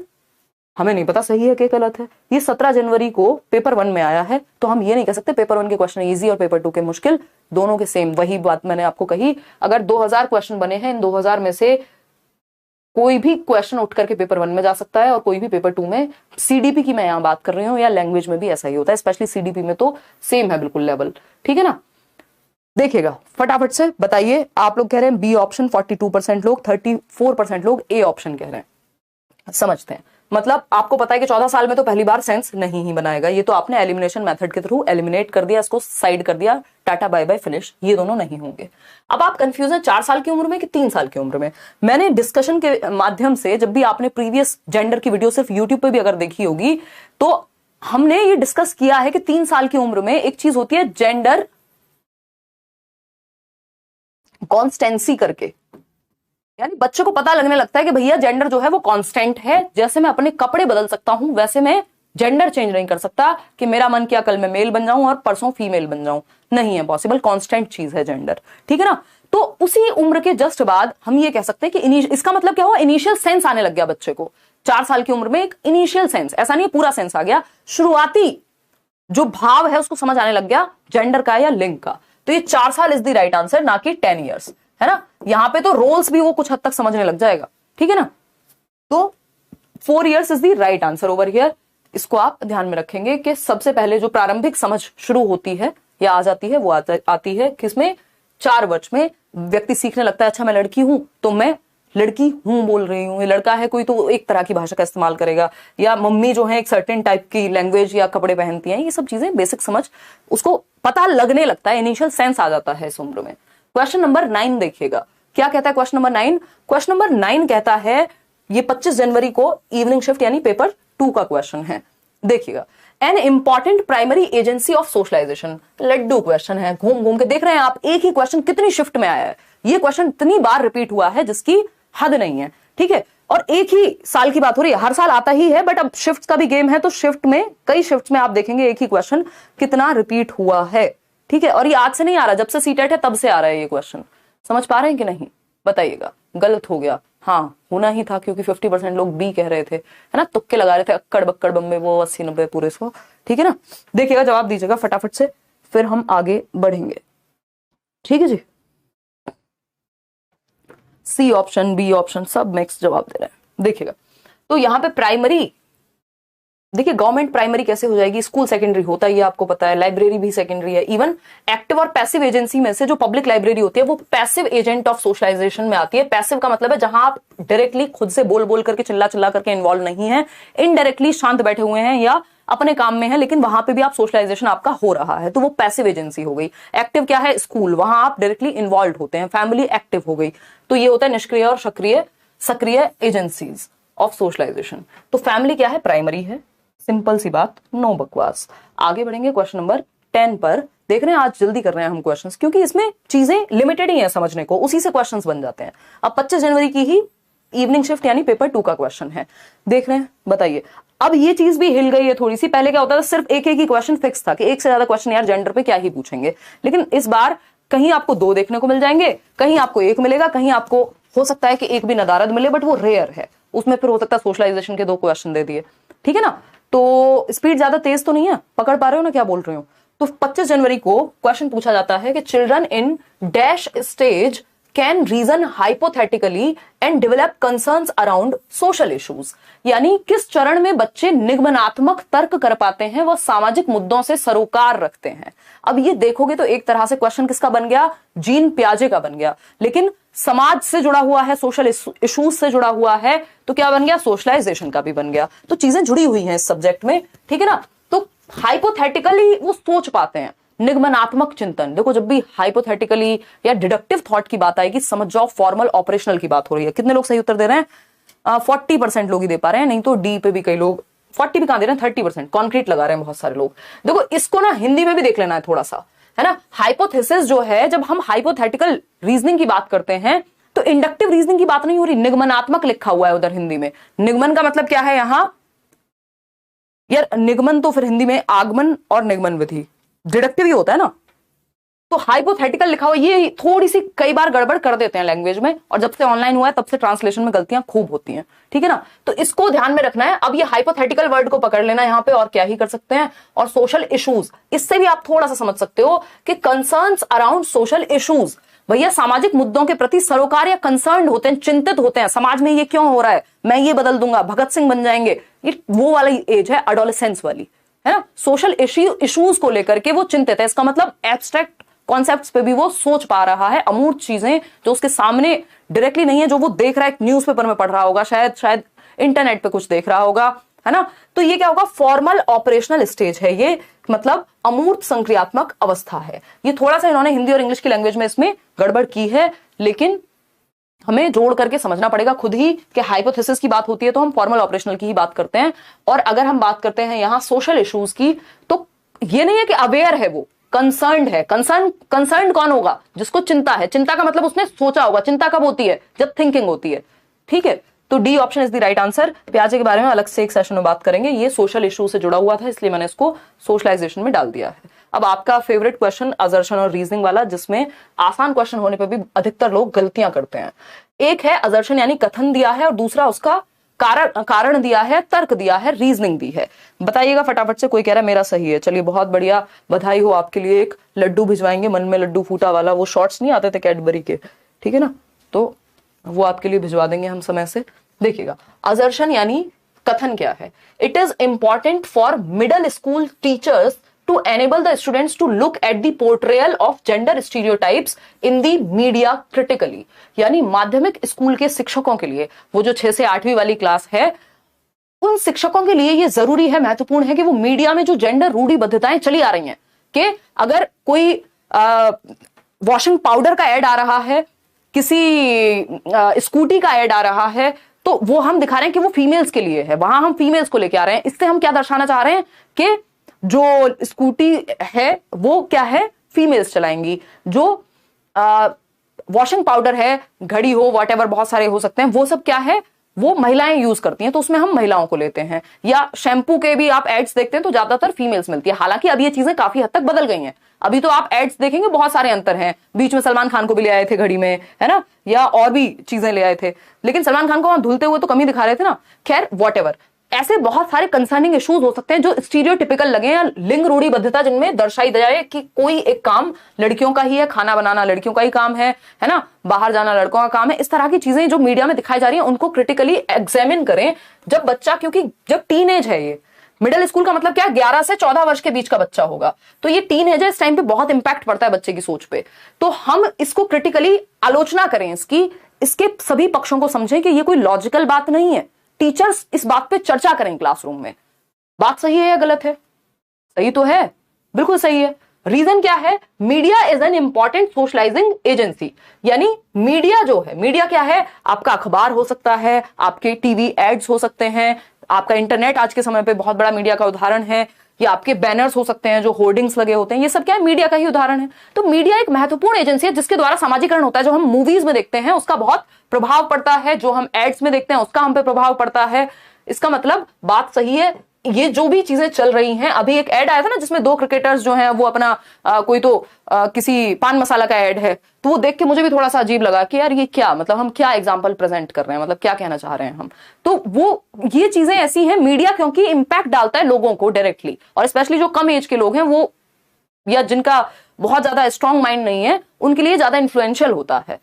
हमें नहीं पता सही है कि गलत है। ये 17 जनवरी को पेपर 1 में आया है, तो हम ये नहीं कह सकते पेपर 1 के क्वेश्चन इजी और पेपर 2 के मुश्किल, दोनों के सेम। वही बात मैंने आपको कही, अगर 2000 क्वेश्चन बने हैं, इन 2000 में से कोई भी क्वेश्चन उठ करके पेपर 1 में जा सकता है और कोई भी पेपर 2 में। सीडीपी की मैं यहां बात कर रही हूं, या लैंग्वेज में भी ऐसा ही होता है, स्पेशली सीडीपी में तो सेम है बिल्कुल लेवल, ठीक है ना? देखिएगा फटाफट से बताइए। आप लोग कह रहे हैं बी ऑप्शन, 42% लोग, 34% लोग ए ऑप्शन कह रहे हैं। समझते हैं, मतलब आपको पता है कि 14 साल में तो पहली बार सेंस नहीं ही बनाएगा, ये तो आपने एलिमिनेशन मेथड के थ्रू एलिमिनेट कर दिया, इसको साइड कर दिया, टाटा बाय बाय फिनिश, ये दोनों नहीं होंगे। अब आप कंफ्यूज हैं 4 साल की उम्र में कि 3 साल की उम्र में। मैंने डिस्कशन के माध्यम से, जब भी आपने प्रीवियस जेंडर की वीडियो सिर्फ यूट्यूब पे भी अगर देखी होगी, तो हमने ये डिस्कस किया है कि 3 साल की उम्र में एक चीज होती है जेंडर कॉन्स्टेंसी करके, यानी बच्चे को पता लगने लगता है कि भैया जेंडर जो है वो कांस्टेंट है। जैसे मैं अपने कपड़े बदल सकता हूं, वैसे मैं जेंडर चेंज नहीं कर सकता कि मेरा मन किया कल मैं मेल बन जाऊं और परसों फीमेल बन जाऊं, नहीं है पॉसिबल, कांस्टेंट चीज है जेंडर, ठीक है ना? तो उसी उम्र के जस्ट बाद हम ये कह सकते हैं कि इसका मतलब क्या हुआ, इनिशियल सेंस आने लग गया बच्चे को। 4 साल की उम्र में एक इनिशियल सेंस, ऐसा नहीं है पूरा सेंस आ गया, शुरुआती जो भाव है उसको समझ आने लग गया जेंडर का या लिंग का। तो ये 4 साल इज द राइट आंसर, ना कि 10 ईयर्स, है ना? यहां पे तो रोल्स भी वो कुछ हद तक समझने लग जाएगा, ठीक है ना? तो 4 years is the right answer over here. इसको आप ध्यान में रखेंगे कि सबसे पहले जो प्रारंभिक समझ शुरू होती है या आ जाती है, वो आती है किसमें, 4 वर्ष में। व्यक्ति सीखने लगता है, अच्छा मैं लड़की हूं तो मैं लड़की हूं बोल रही हूं, लड़का है कोई तो एक तरह की भाषा का इस्तेमाल करेगा, या मम्मी जो है एक सर्टेन टाइप की लैंग्वेज या कपड़े पहनती हैं, ये सब चीजें बेसिक समझ उसको पता लगने लगता है, इनिशियल सेंस आ जाता है इस उम्र में। क्वेश्चन नंबर 9 देखिएगा, क्या कहता है क्वेश्चन नंबर 9? क्वेश्चन नंबर 9 कहता है, ये 25 जनवरी को इवनिंग शिफ्ट यानी पेपर 2 का क्वेश्चन है। देखिएगा, an important primary agency of socialization, लड्डू क्वेश्चन है, घूम घूम के देख रहे हैं आप, एक ही क्वेश्चन कितनी शिफ्ट में आया है, ये क्वेश्चन इतनी बार रिपीट हुआ है जिसकी हद नहीं है, ठीक है? और एक ही साल की बात हो रही है, हर साल आता ही है, बट अब शिफ्ट का भी गेम है, तो शिफ्ट में कई शिफ्ट में आप देखेंगे एक ही क्वेश्चन कितना रिपीट हुआ है, ठीक है? और ये आज से नहीं आ रहा, जब से सीटेट है तब से आ रहा है ये क्वेश्चन। समझ पा रहे हैं कि नहीं, बताइएगा। गलत हो गया, हाँ होना ही था, क्योंकि 50% लोग बी कह रहे थे, है ना? तुक्के लगा रहे थे, अक्कड़ बक्कड़ बम्बे, वो 80-90 पूरे 100, ठीक है ना? देखिएगा, जवाब दीजिएगा फटाफट से, फिर हम आगे बढ़ेंगे, ठीक है जी? सी ऑप्शन, बी ऑप्शन सब मिक्स जवाब दे रहे हैं। देखिएगा, तो यहां पे प्राइमरी देखिए गवर्नमेंट प्राइमरी कैसे हो जाएगी, स्कूल सेकेंडरी होता ही है, आपको पता है, लाइब्रेरी भी सेकेंडरी है। इवन एक्टिव और पैसिव एजेंसी में से जो पब्लिक लाइब्रेरी होती है वो पैसिव एजेंट ऑफ सोशलाइजेशन में आती है। पैसिव का मतलब है जहां आप डायरेक्टली खुद से बोल बोल करके चिल्ला चिल्ला करके इन्वॉल्व नहीं है, इनडायरेक्टली शांत बैठे हुए हैं या अपने काम में है, लेकिन वहां पे भी आप सोशलाइजेशन आपका हो रहा है, तो वो पैसिव एजेंसी हो गई। एक्टिव क्या है, स्कूल, वहां आप डायरेक्टली इन्वॉल्व होते हैं। फैमिली एक्टिव हो गई, तो ये होता है निष्क्रिय और सक्रिय एजेंसीज ऑफ सोशलाइजेशन। तो फैमिली क्या है, प्राइमरी है। सिंपल सी बात, नो बकवास। आगे बढ़ेंगे क्वेश्चन नंबर 10 पर। देख रहे हैं आज जल्दी कर रहे हैं हम क्वेश्चंस, क्योंकि इसमें चीजें लिमिटेड ही हैं समझने को, उसी से क्वेश्चंस बन जाते हैं। अब 25 जनवरी की ही इवनिंग शिफ्ट यानी पेपर 2 का क्वेश्चन है, देख रहे हैं, बताइए। अब ये चीज भी हिल गई है थोड़ी सी। पहले क्या होता था, सिर्फ एक ही क्वेश्चन फिक्स था कि एक से ज्यादा क्वेश्चन यार जेंडर पे क्या ही पूछेंगे, लेकिन इस बार कहीं आपको 2 देखने को मिल जाएंगे, कहीं आपको 1 मिलेगा, कहीं आपको हो सकता है कि 1 भी नदारद मिले, बट वो रेयर है। उसमें फिर हो सकता है सोशलाइजेशन के 2 क्वेश्चन दे दिए, ठीक है ना। तो स्पीड ज्यादा तेज तो नहीं है, पकड़ पा रहे हो ना क्या बोल रही हूं। तो 25 जनवरी को क्वेश्चन पूछा जाता है कि children in dash stage can reason hypothetically and develop concerns around social issues, यानी किस चरण में बच्चे निगमनात्मक तर्क कर पाते हैं, वह सामाजिक मुद्दों से सरोकार रखते हैं। अब ये देखोगे तो एक तरह से क्वेश्चन किसका बन गया, जीन पियाजे का बन गया, लेकिन समाज से जुड़ा हुआ है, सोशल इश्यूज से जुड़ा हुआ है, तो क्या बन गया, सोशलाइजेशन का भी बन गया। तो चीजें जुड़ी हुई हैं इस सब्जेक्ट में, ठीक है ना। तो हाइपोथेटिकली वो सोच पाते हैं, निगमनात्मक चिंतन। देखो जब भी हाइपोथेटिकली या डिडक्टिव थॉट की बात आएगी, समझ जाओ फॉर्मल ऑपरेशनल की बात हो रही है। कितने लोग सही उत्तर दे रहे हैं, 40% लोग ही दे पा रहे हैं, नहीं तो डी पे भी कई लोग, 40 भी कहां दे रहे हैं, 30% कॉन्क्रीट लगा रहे हैं बहुत सारे लोग। देखो इसको ना हिंदी में भी देख लेना है थोड़ा सा, है ना। हाइपोथेसिस जो है, जब हम हाइपोथेटिकल रीजनिंग की बात करते हैं तो इंडक्टिव रीजनिंग की बात नहीं हो रही, निगमनात्मक लिखा हुआ है उधर हिंदी में। निगमन का मतलब क्या है यहां, यार निगमन तो फिर हिंदी में आगमन और निगमन विधि, डिडक्टिव ही होता है ना। तो हाइपोथेटिकल लिखा हुआ, ये थोड़ी सी कई बार गड़बड़ कर देते हैं लैंग्वेज में, और जब से ऑनलाइन हुआ है तब से ट्रांसलेशन में गलतियां खूब होती हैं, ठीक है ना। तो इसको ध्यान में रखना है। अब ये हाइपोथेटिकल वर्ड को पकड़ लेना यहां पे, और क्या ही कर सकते हैं। और सोशल इश्यूज, इससे भी आप थोड़ा सा समझ सकते हो कि कंसर्न्स अराउंड सोशल इश्यूज, भैया सामाजिक मुद्दों के प्रति सरोकार या कंसर्न होते हैं, चिंतित होते हैं, समाज में ये क्यों हो रहा है, मैं ये बदल दूंगा, भगत सिंह बन जाएंगे। ये वो वाली एज है, एडोलेसेंस वाली, है ना। सोशल इश्यूज को लेकर के वो चिंतित है, इसका मतलब एब्स्ट्रैक्ट कॉन्सेप्ट्स पे भी वो सोच पा रहा है, अमूर्त चीजें जो उसके सामने डायरेक्टली नहीं है, जो वो देख रहा है, न्यूज़पेपर में पढ़ रहा होगा, शायद इंटरनेट पे कुछ देख रहा होगा, है ना। तो ये क्या होगा, फॉर्मल ऑपरेशनल स्टेज है ये, मतलब अमूर्त संक्रियात्मक अवस्था है। ये थोड़ा सा इन्होंने हिंदी और इंग्लिश की लैंग्वेज में इसमें गड़बड़ की है, लेकिन हमें जोड़ करके समझना पड़ेगा खुद ही कि हाइपोथेसिस की बात होती है तो हम फॉर्मल ऑपरेशनल की ही बात करते हैं, और अगर हम बात करते हैं यहां सोशल इश्यूज की, तो ये नहीं है कि अवेयर है वो, कंसर्न्ड है। कंसर्न कौन होगा, जिसको चिंता है। चिंता का मतलब उसने सोचा होगा। चिंता कब होती है, जब थिंकिंग होती है, ठीक है। तो D option is the right answer. प्याजे के बारे में अलग से एक सेशन में बात करेंगे, ये सोशल इशू से जुड़ा हुआ था, इसलिए मैंने इसको सोशलाइजेशन में डाल दिया है। अब आपका फेवरेट क्वेश्चन असर्शन और रीजनिंग वाला, जिसमें आसान क्वेश्चन होने पर भी अधिकतर लोग गलतियां करते हैं। एक है असर्शन यानी कथन दिया है, और दूसरा उसका कारण दिया है, तर्क दिया है, रीजनिंग दी है। बताइएगा फटाफट से। कोई कह रहा है मेरा सही है, चलिए बहुत बढ़िया, बधाई हो आपके लिए। एक लड्डू भिजवाएंगे, मन में लड्डू फूटा वाला, वो शॉर्ट्स नहीं आते थे कैडबरी के, ठीक है ना, तो वो आपके लिए भिजवा देंगे हम समय से। देखिएगा असर्शन यानी कथन क्या है, it is important for middle school teachers to enable the students to look at the portrayal of gender stereotypes in the media critically। यानी माध्यमिक स्कूल के शिक्षकों के लिए, वो जो 6 से 8वीं वाली क्लास है, उन शिक्षकों के लिए ये जरूरी है, महत्वपूर्ण है कि वो मीडिया में जो जेंडर रूढ़िबद्धताएं चली आ रही हैं, कि अगर कोई वॉशिंग पाउडर का एड आ रहा है, किसी स्कूटी का एड आ रहा है, तो वो हम दिखा रहे हैं कि वो फीमेल्स के लिए है, वहां हम फीमेल्स को लेके आ रहे हैं। इससे हम क्या दर्शाना चाह रहे हैं कि जो स्कूटी है वो क्या है, फीमेल्स चलाएंगी। जो वॉशिंग पाउडर है, घड़ी हो, व्हाटएवर, बहुत सारे हो सकते हैं, वो सब क्या है, वो महिलाएं यूज करती हैं, तो उसमें हम महिलाओं को लेते हैं। या शैम्पू के भी आप एड्स देखते हैं तो ज्यादातर फीमेल्स मिलती है। हालांकि अब ये चीजें काफी हद तक बदल गई हैं, अभी तो आप एड्स देखेंगे बहुत सारे अंतर हैं। बीच में सलमान खान को भी ले आए थे घड़ी में, है ना, या और भी चीजें ले आए थे, लेकिन सलमान खान को वहां धुलते हुए तो कम ही दिखा रहे थे ना। खैर व्हाटएवर, ऐसे बहुत सारे कंसर्निंग इश्यूज हो सकते हैं जो स्टीरियोटिपिकल लगे, या लिंग रूढ़िबद्धता जिनमें दर्शाई जाए कि कोई एक काम लड़कियों का ही है, खाना बनाना लड़कियों का ही काम है ना, बाहर जाना लड़कों का काम है। इस तरह की चीजें जो मीडिया में दिखाई जा रही हैं, उनको क्रिटिकली एग्जामिन करें जब बच्चा, क्योंकि जब टीनेज है ये, मिडिल स्कूल का मतलब क्या, 11 से 14 वर्ष के बीच का बच्चा होगा। तो ये टीनेजर, इस टाइम पे बहुत इंपैक्ट पड़ता है बच्चे की सोच पे। तो हम इसको क्रिटिकली आलोचना करें इसकी, इसके सभी पक्षों को समझें कि ये कोई लॉजिकल बात नहीं है। टीचर्स इस बात पे चर्चा करें क्लासरूम में, बात सही है या गलत है? सही तो है, बिल्कुल सही है। रीजन क्या है? Media is an important socializing agency. यानी मीडिया जो है, मीडिया क्या है? आपका अखबार हो सकता है, आपके टीवी एड्स हो सकते हैं, आपका इंटरनेट आज के समय पे बहुत बड़ा मीडिया का उदाहरण है, या आपके बैनर्स हो सकते हैं जो होर्डिंग्स लगे होते हैं, ये सब क्या है? मीडिया का ही उदाहरण है। तो मीडिया एक महत्वपूर्ण एजेंसी है जिसके द्वारा सामाजिकरण होता है। जो हम मूवीज में देखते हैं उसका बहुत प्रभाव पड़ता है, जो हम एड्स में देखते हैं उसका हम पे प्रभाव पड़ता है। इसका मतलब बात सही है, ये जो भी चीजें चल रही हैं। अभी एक ऐड आया था ना जिसमें दो क्रिकेटर्स जो हैं वो अपना कोई तो किसी पान मसाला का ऐड है, तो वो देख के मुझे भी थोड़ा सा अजीब लगा कि यार ये क्या, मतलब हम क्या एग्जांपल प्रेजेंट कर रहे हैं, मतलब क्या कहना चाह रहे हैं हम। तो वो ये चीजें ऐसी हैं, मीडिया क्योंकि इंपैक्ट डालता है लोगों को डायरेक्टली, और स्पेशली जो कम एज के लोग हैं वो, या जिनका बहुत ज्यादा स्ट्रांग माइंड नहीं है, उनके लिए ज्यादा इन्फ्लुएंशियल होता है।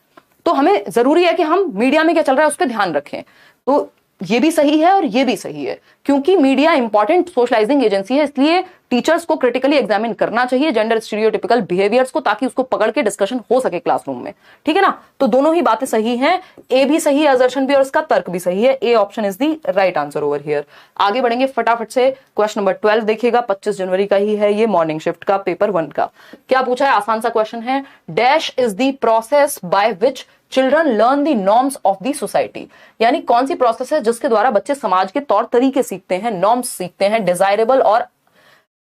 तो हमें जरूरी है कि हम मीडिया में क्या चल रहा है उस पर ध्यान रखें। तो ये भी सही है और ये भी सही है, क्योंकि मीडिया इंपॉर्टेंट सोशलाइजिंग एजेंसी है, इसलिए टीचर्स को क्रिटिकली एग्जामिन करना चाहिए जेंडर स्टीरियोटिपिकल बिहेवियर्स को, ताकि उसको पकड़ के डिस्कशन हो सके क्लासरूम में। ठीक है ना? तो दोनों ही बातें सही हैं, ए भी सही है, असर्शन भी, और इसका तर्क भी सही है। A option is the right answer over here. आगे बढ़ेंगे फटाफट से। क्वेश्चन नंबर 12 देखिएगा, 25 जनवरी का ही है ये, मॉर्निंग शिफ्ट का, पेपर 1 का। क्या पूछा है? आसान सा क्वेश्चन है। Dash is the process by which children learn the norms of the society. यानी कौन सी प्रोसेस है जिसके द्वारा बच्चे समाज के तौर तरीके सीखते हैं, नॉर्म्स सीखते हैं, डिजायरेबल और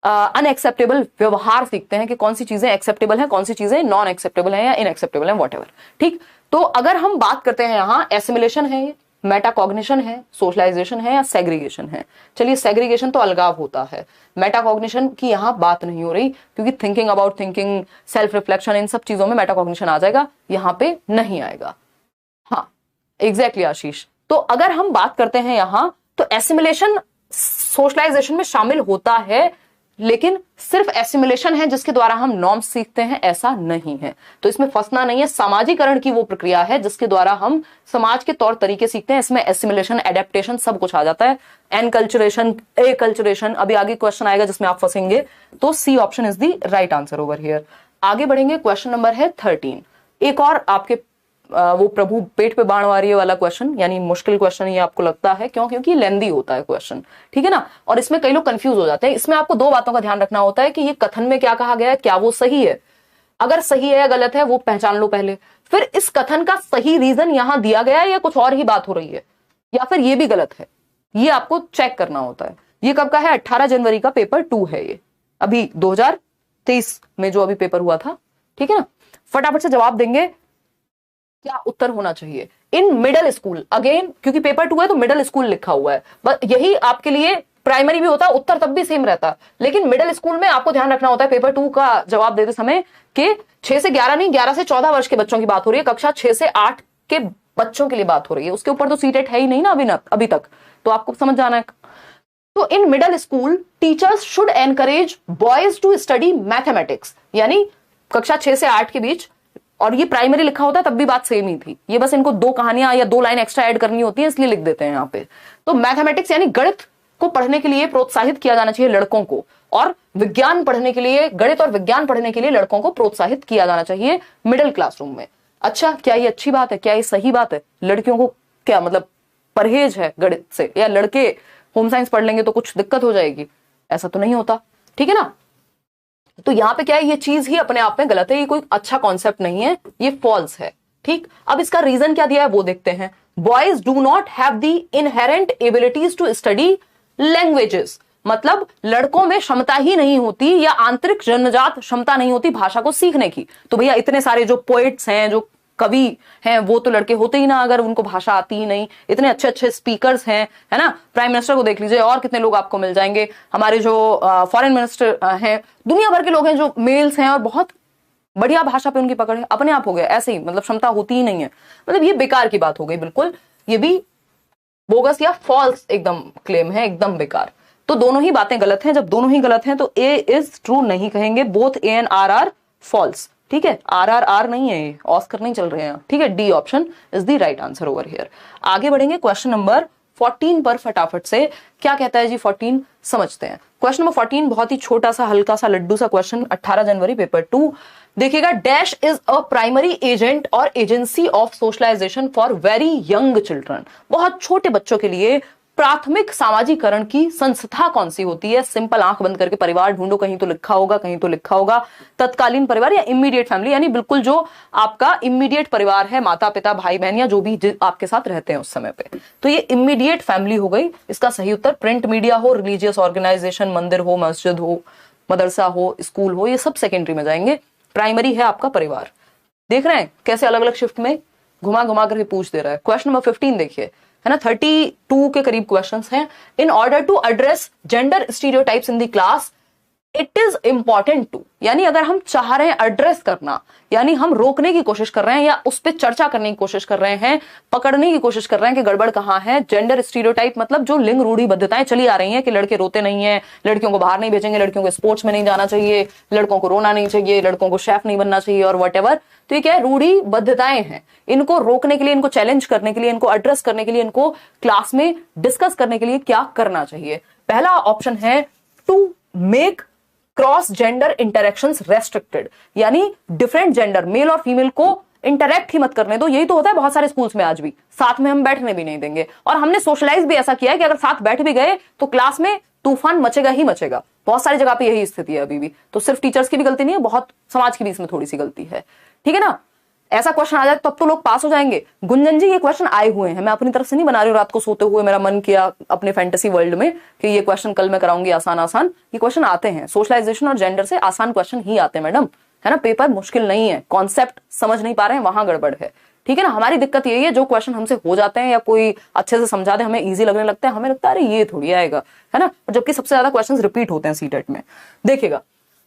अनएक्सेप्टेबल व्यवहार सीखते हैं कि कौन सी चीजें एक्सेप्टेबल है, कौन सी चीजें नॉन एक्सेप्टेबल है या इनएक्सेप्टेबल है, व्हाटएवर। ठीक, तो अगर हम बात करते हैं यहां, एसिमिलेशन है, मेटाकॉग्निशन है, सोशलाइजेशन है या सेग्रीगेशन है। चलिए, सेग्रीगेशन तो अलगाव होता है, मेटाकॉग्निशन की यहां बात नहीं हो रही, क्योंकि thinking about thinking, self reflection, इन सब चीजों में मेटाकॉग्निशन आ जाएगा, यहां पे नहीं आएगा। हाँ एग्जैक्टली आशीष। तो अगर हम बात करते हैं यहां, तो एसिमिलेशन सोशलाइजेशन में शामिल होता है, लेकिन सिर्फ एसिमिलेशन है जिसके द्वारा हम नॉर्म्स सीखते हैं, ऐसा नहीं है। तो इसमें फंसना नहीं है, सामाजिकरण की वो प्रक्रिया है जिसके द्वारा हम समाज के तौर तरीके सीखते हैं। इसमें एसिमिलेशन, एडेप्टेशन सब कुछ आ जाता है, एनकल्चरेशन, एक्ल्चरेशन। अभी आगे क्वेश्चन आएगा जिसमें आप फंसेंगे। तो C option is the right answer over here. आगे बढ़ेंगे, क्वेश्चन नंबर है 13। एक और आपके वो प्रभु पेट पे बाण मारिए वाला क्वेश्चन, यानी मुश्किल क्वेश्चन ये आपको लगता है, क्यों? क्योंकि लेंदी होता है क्वेश्चन। ठीक है ना? और इसमें कई लोग कंफ्यूज हो जाते हैं। इसमें आपको दो बातों का ध्यान रखना होता है कि ये कथन में क्या कहा गया है, क्या वो सही है, अगर सही है या गलत है वो पहचान लो पहले। फिर इस कथन का सही रीजन यहां दिया गया है या कुछ और ही बात हो रही है, या फिर ये भी गलत है, ये आपको चेक करना होता है। ये कब का है? 18 जनवरी का पेपर 2 है ये, अभी 2023 में जो अभी पेपर हुआ था। ठीक है ना? फटाफट से जवाब देंगे, क्या उत्तर होना चाहिए। इन मिडिल स्कूल, अगेन क्योंकि पेपर 2 है तो मिडिल स्कूल लिखा हुआ है, बस यही आपके लिए प्राइमरी भी होता, उत्तर तब भी सेम रहता, लेकिन मिडिल स्कूल में आपको ध्यान रखना होता है पेपर 2 का जवाब देते समय कि 6 से 11 नहीं, 11 से 14 वर्ष के बच्चों की बात हो रही है, कक्षा 6 से 8 के बच्चों के लिए बात हो रही है। उसके ऊपर तो सीटेट है ही नहीं ना अभी तक, तो आपको समझ जाना है। तो in middle school teachers should encourage boys to study mathematics, यानी कक्षा 6 से 8 के बीच, और ये प्राइमरी लिखा होता है तब भी बात सेम ही थी, ये बस इनको 2 कहानियां या 2 लाइन एक्स्ट्रा ऐड करनी होती है इसलिए लिख देते हैं यहाँ पे। तो मैथमेटिक्स यानी गणित को पढ़ने के लिए प्रोत्साहित किया जाना चाहिए लड़कों को, और विज्ञान पढ़ने के लिए, गणित और विज्ञान पढ़ने के लिए लड़कों को प्रोत्साहित किया जाना चाहिए मिडिल क्लासरूम में। अच्छा, क्या ये अच्छी बात है? क्या ये सही बात है? लड़कियों को क्या मतलब परहेज है गणित से, या लड़के होम साइंस पढ़ लेंगे तो कुछ दिक्कत हो जाएगी? ऐसा तो नहीं होता। ठीक है ना? तो यहां पे क्या है, ये चीज ही अपने आप में गलत है, ये कोई अच्छा कॉन्सेप्ट नहीं है, ये फॉल्स है। ठीक, अब इसका रीजन क्या दिया है वो देखते हैं। Boys do not have the inherent abilities to study languages, मतलब लड़कों में क्षमता ही नहीं होती या आंतरिक जन्मजात क्षमता नहीं होती भाषा को सीखने की। तो भैया इतने सारे जो पोएट्स हैं, जो कवि हैं, वो तो लड़के होते ही ना अगर उनको भाषा आती ही नहीं। इतने अच्छे अच्छे स्पीकर्स हैं, है ना? प्राइम मिनिस्टर को देख लीजिए, और कितने लोग आपको मिल जाएंगे। हमारे जो फॉरेन मिनिस्टर हैं, दुनिया भर के लोग हैं जो मेल्स हैं, और बहुत बढ़िया भाषा पे उनकी पकड़ है, अपने आप हो गया ऐसे ही, मतलब क्षमता होती ही नहीं है। मतलब ये बेकार की बात हो गई बिल्कुल, ये भी बोगस या फॉल्स एकदम क्लेम है, एकदम बेकार। तो दोनों ही बातें गलत हैं। जब दोनों ही गलत हैं तो ए इज ट्रू नहीं कहेंगे, both A and R are false. ठीक है, आर आर आर नहीं है, ये ऑस्कर नहीं चल रहे हैं। ठीक है, D option is the right answer over here. आगे बढ़ेंगे, क्वेश्चन नंबर 14 पर फटाफट से क्या कहता है जी 14 समझते हैं। क्वेश्चन नंबर 14 बहुत ही छोटा सा हल्का सा लड्डू सा क्वेश्चन, 18 जनवरी पेपर 2। देखिएगा, dash is a primary agent और agency of socialization for very young children. बहुत छोटे बच्चों के लिए प्राथमिक सामाजिकरण की संस्था कौन सी होती है? सिंपल आंख बंद करके परिवार ढूंढो, कहीं तो लिखा होगा, कहीं तो लिखा होगा तत्कालीन परिवार या इमीडिएट फैमिली, यानी बिल्कुल जो आपका इमीडिएट परिवार है, माता पिता भाई बहन या जो भी आपके साथ रहते हैं उस समय पे, तो ये इमीडिएट फैमिली हो गई। इसका सही उत्तर प्रिंट मीडिया हो, रिलीजियस ऑर्गेनाइजेशन, मंदिर हो, मस्जिद हो, मदरसा हो, स्कूल हो, ये सब सेकेंडरी में जाएंगे। प्राइमरी है आपका परिवार। देख रहे हैं कैसे अलग अलग शिफ्ट में घुमा घुमा करके पूछ दे रहा है। क्वेश्चन नंबर 15 देखिए, है ना, 32 के करीब क्वेश्चंस हैं। In order to address gender stereotypes in the class it is important to, यानी अगर हम चाह रहे हैं एड्रेस करना, यानी हम रोकने की कोशिश कर रहे हैं या उस पर चर्चा करने की कोशिश कर रहे हैं, पकड़ने की कोशिश कर रहे हैं कि गड़बड़ कहां है। जेंडर स्टीरियोटाइप मतलब जो लिंग रूढ़िबद्धताएं चली आ रही हैं कि लड़के रोते नहीं है, लड़कियों को बाहर नहीं भेजेंगे, लड़कियों को स्पोर्ट्स में नहीं जाना चाहिए, लड़कों को रोना नहीं चाहिए, लड़कों को शेफ नहीं बनना चाहिए और वट। तो ये क्या है? रूढ़िबद्धताएं हैं। इनको रोकने के लिए, इनको चैलेंज करने के लिए, इनको एड्रेस करने के लिए, इनको क्लास में डिस्कस करने के लिए क्या करना चाहिए? पहला ऑप्शन है to make cross gender interactions restricted, यानी डिफरेंट जेंडर मेल और फीमेल को इंटरेक्ट ही मत करने दो। यही तो होता है बहुत सारे स्कूल्स में आज भी, साथ में हम बैठने भी नहीं देंगे। और हमने सोशलाइज भी ऐसा किया है कि अगर साथ बैठ भी गए तो क्लास में तूफान मचेगा ही मचेगा। बहुत सारी जगह पे यही स्थिति है अभी भी। तो सिर्फ टीचर्स की भी गलती नहीं है, बहुत समाज की भी इसमें थोड़ी सी गलती है, ठीक है ना। ऐसा क्वेश्चन आ जाए तब तो लोग पास हो जाएंगे। गुंजन जी, ये क्वेश्चन आए हुए हैं, मैं अपनी तरफ से नहीं बना रही हूँ। रात को सोते हुए मेरा मन किया अपने फैंटेसी वर्ल्ड में कि ये क्वेश्चन कल मैं कराऊंगी आसान आसान। ये क्वेश्चन आते हैं, सोशलाइजेशन और जेंडर से आसान क्वेश्चन ही आते हैं मैडम, है ना। पेपर मुश्किल नहीं है, कॉन्सेप्ट समझ नहीं पा रहे हैं, वहां गड़बड़ है, ठीक है ना। हमारी दिक्कत यही है, जो क्वेश्चन हमसे हो जाते हैं या कोई अच्छे से समझा दे, हमें इजी लगने लगता है, हमें लगता है अरे ये थोड़ी आएगा, है ना। जबकि सबसे ज्यादा क्वेश्चन रिपीट होते हैं सीटेट में। देखिएगा,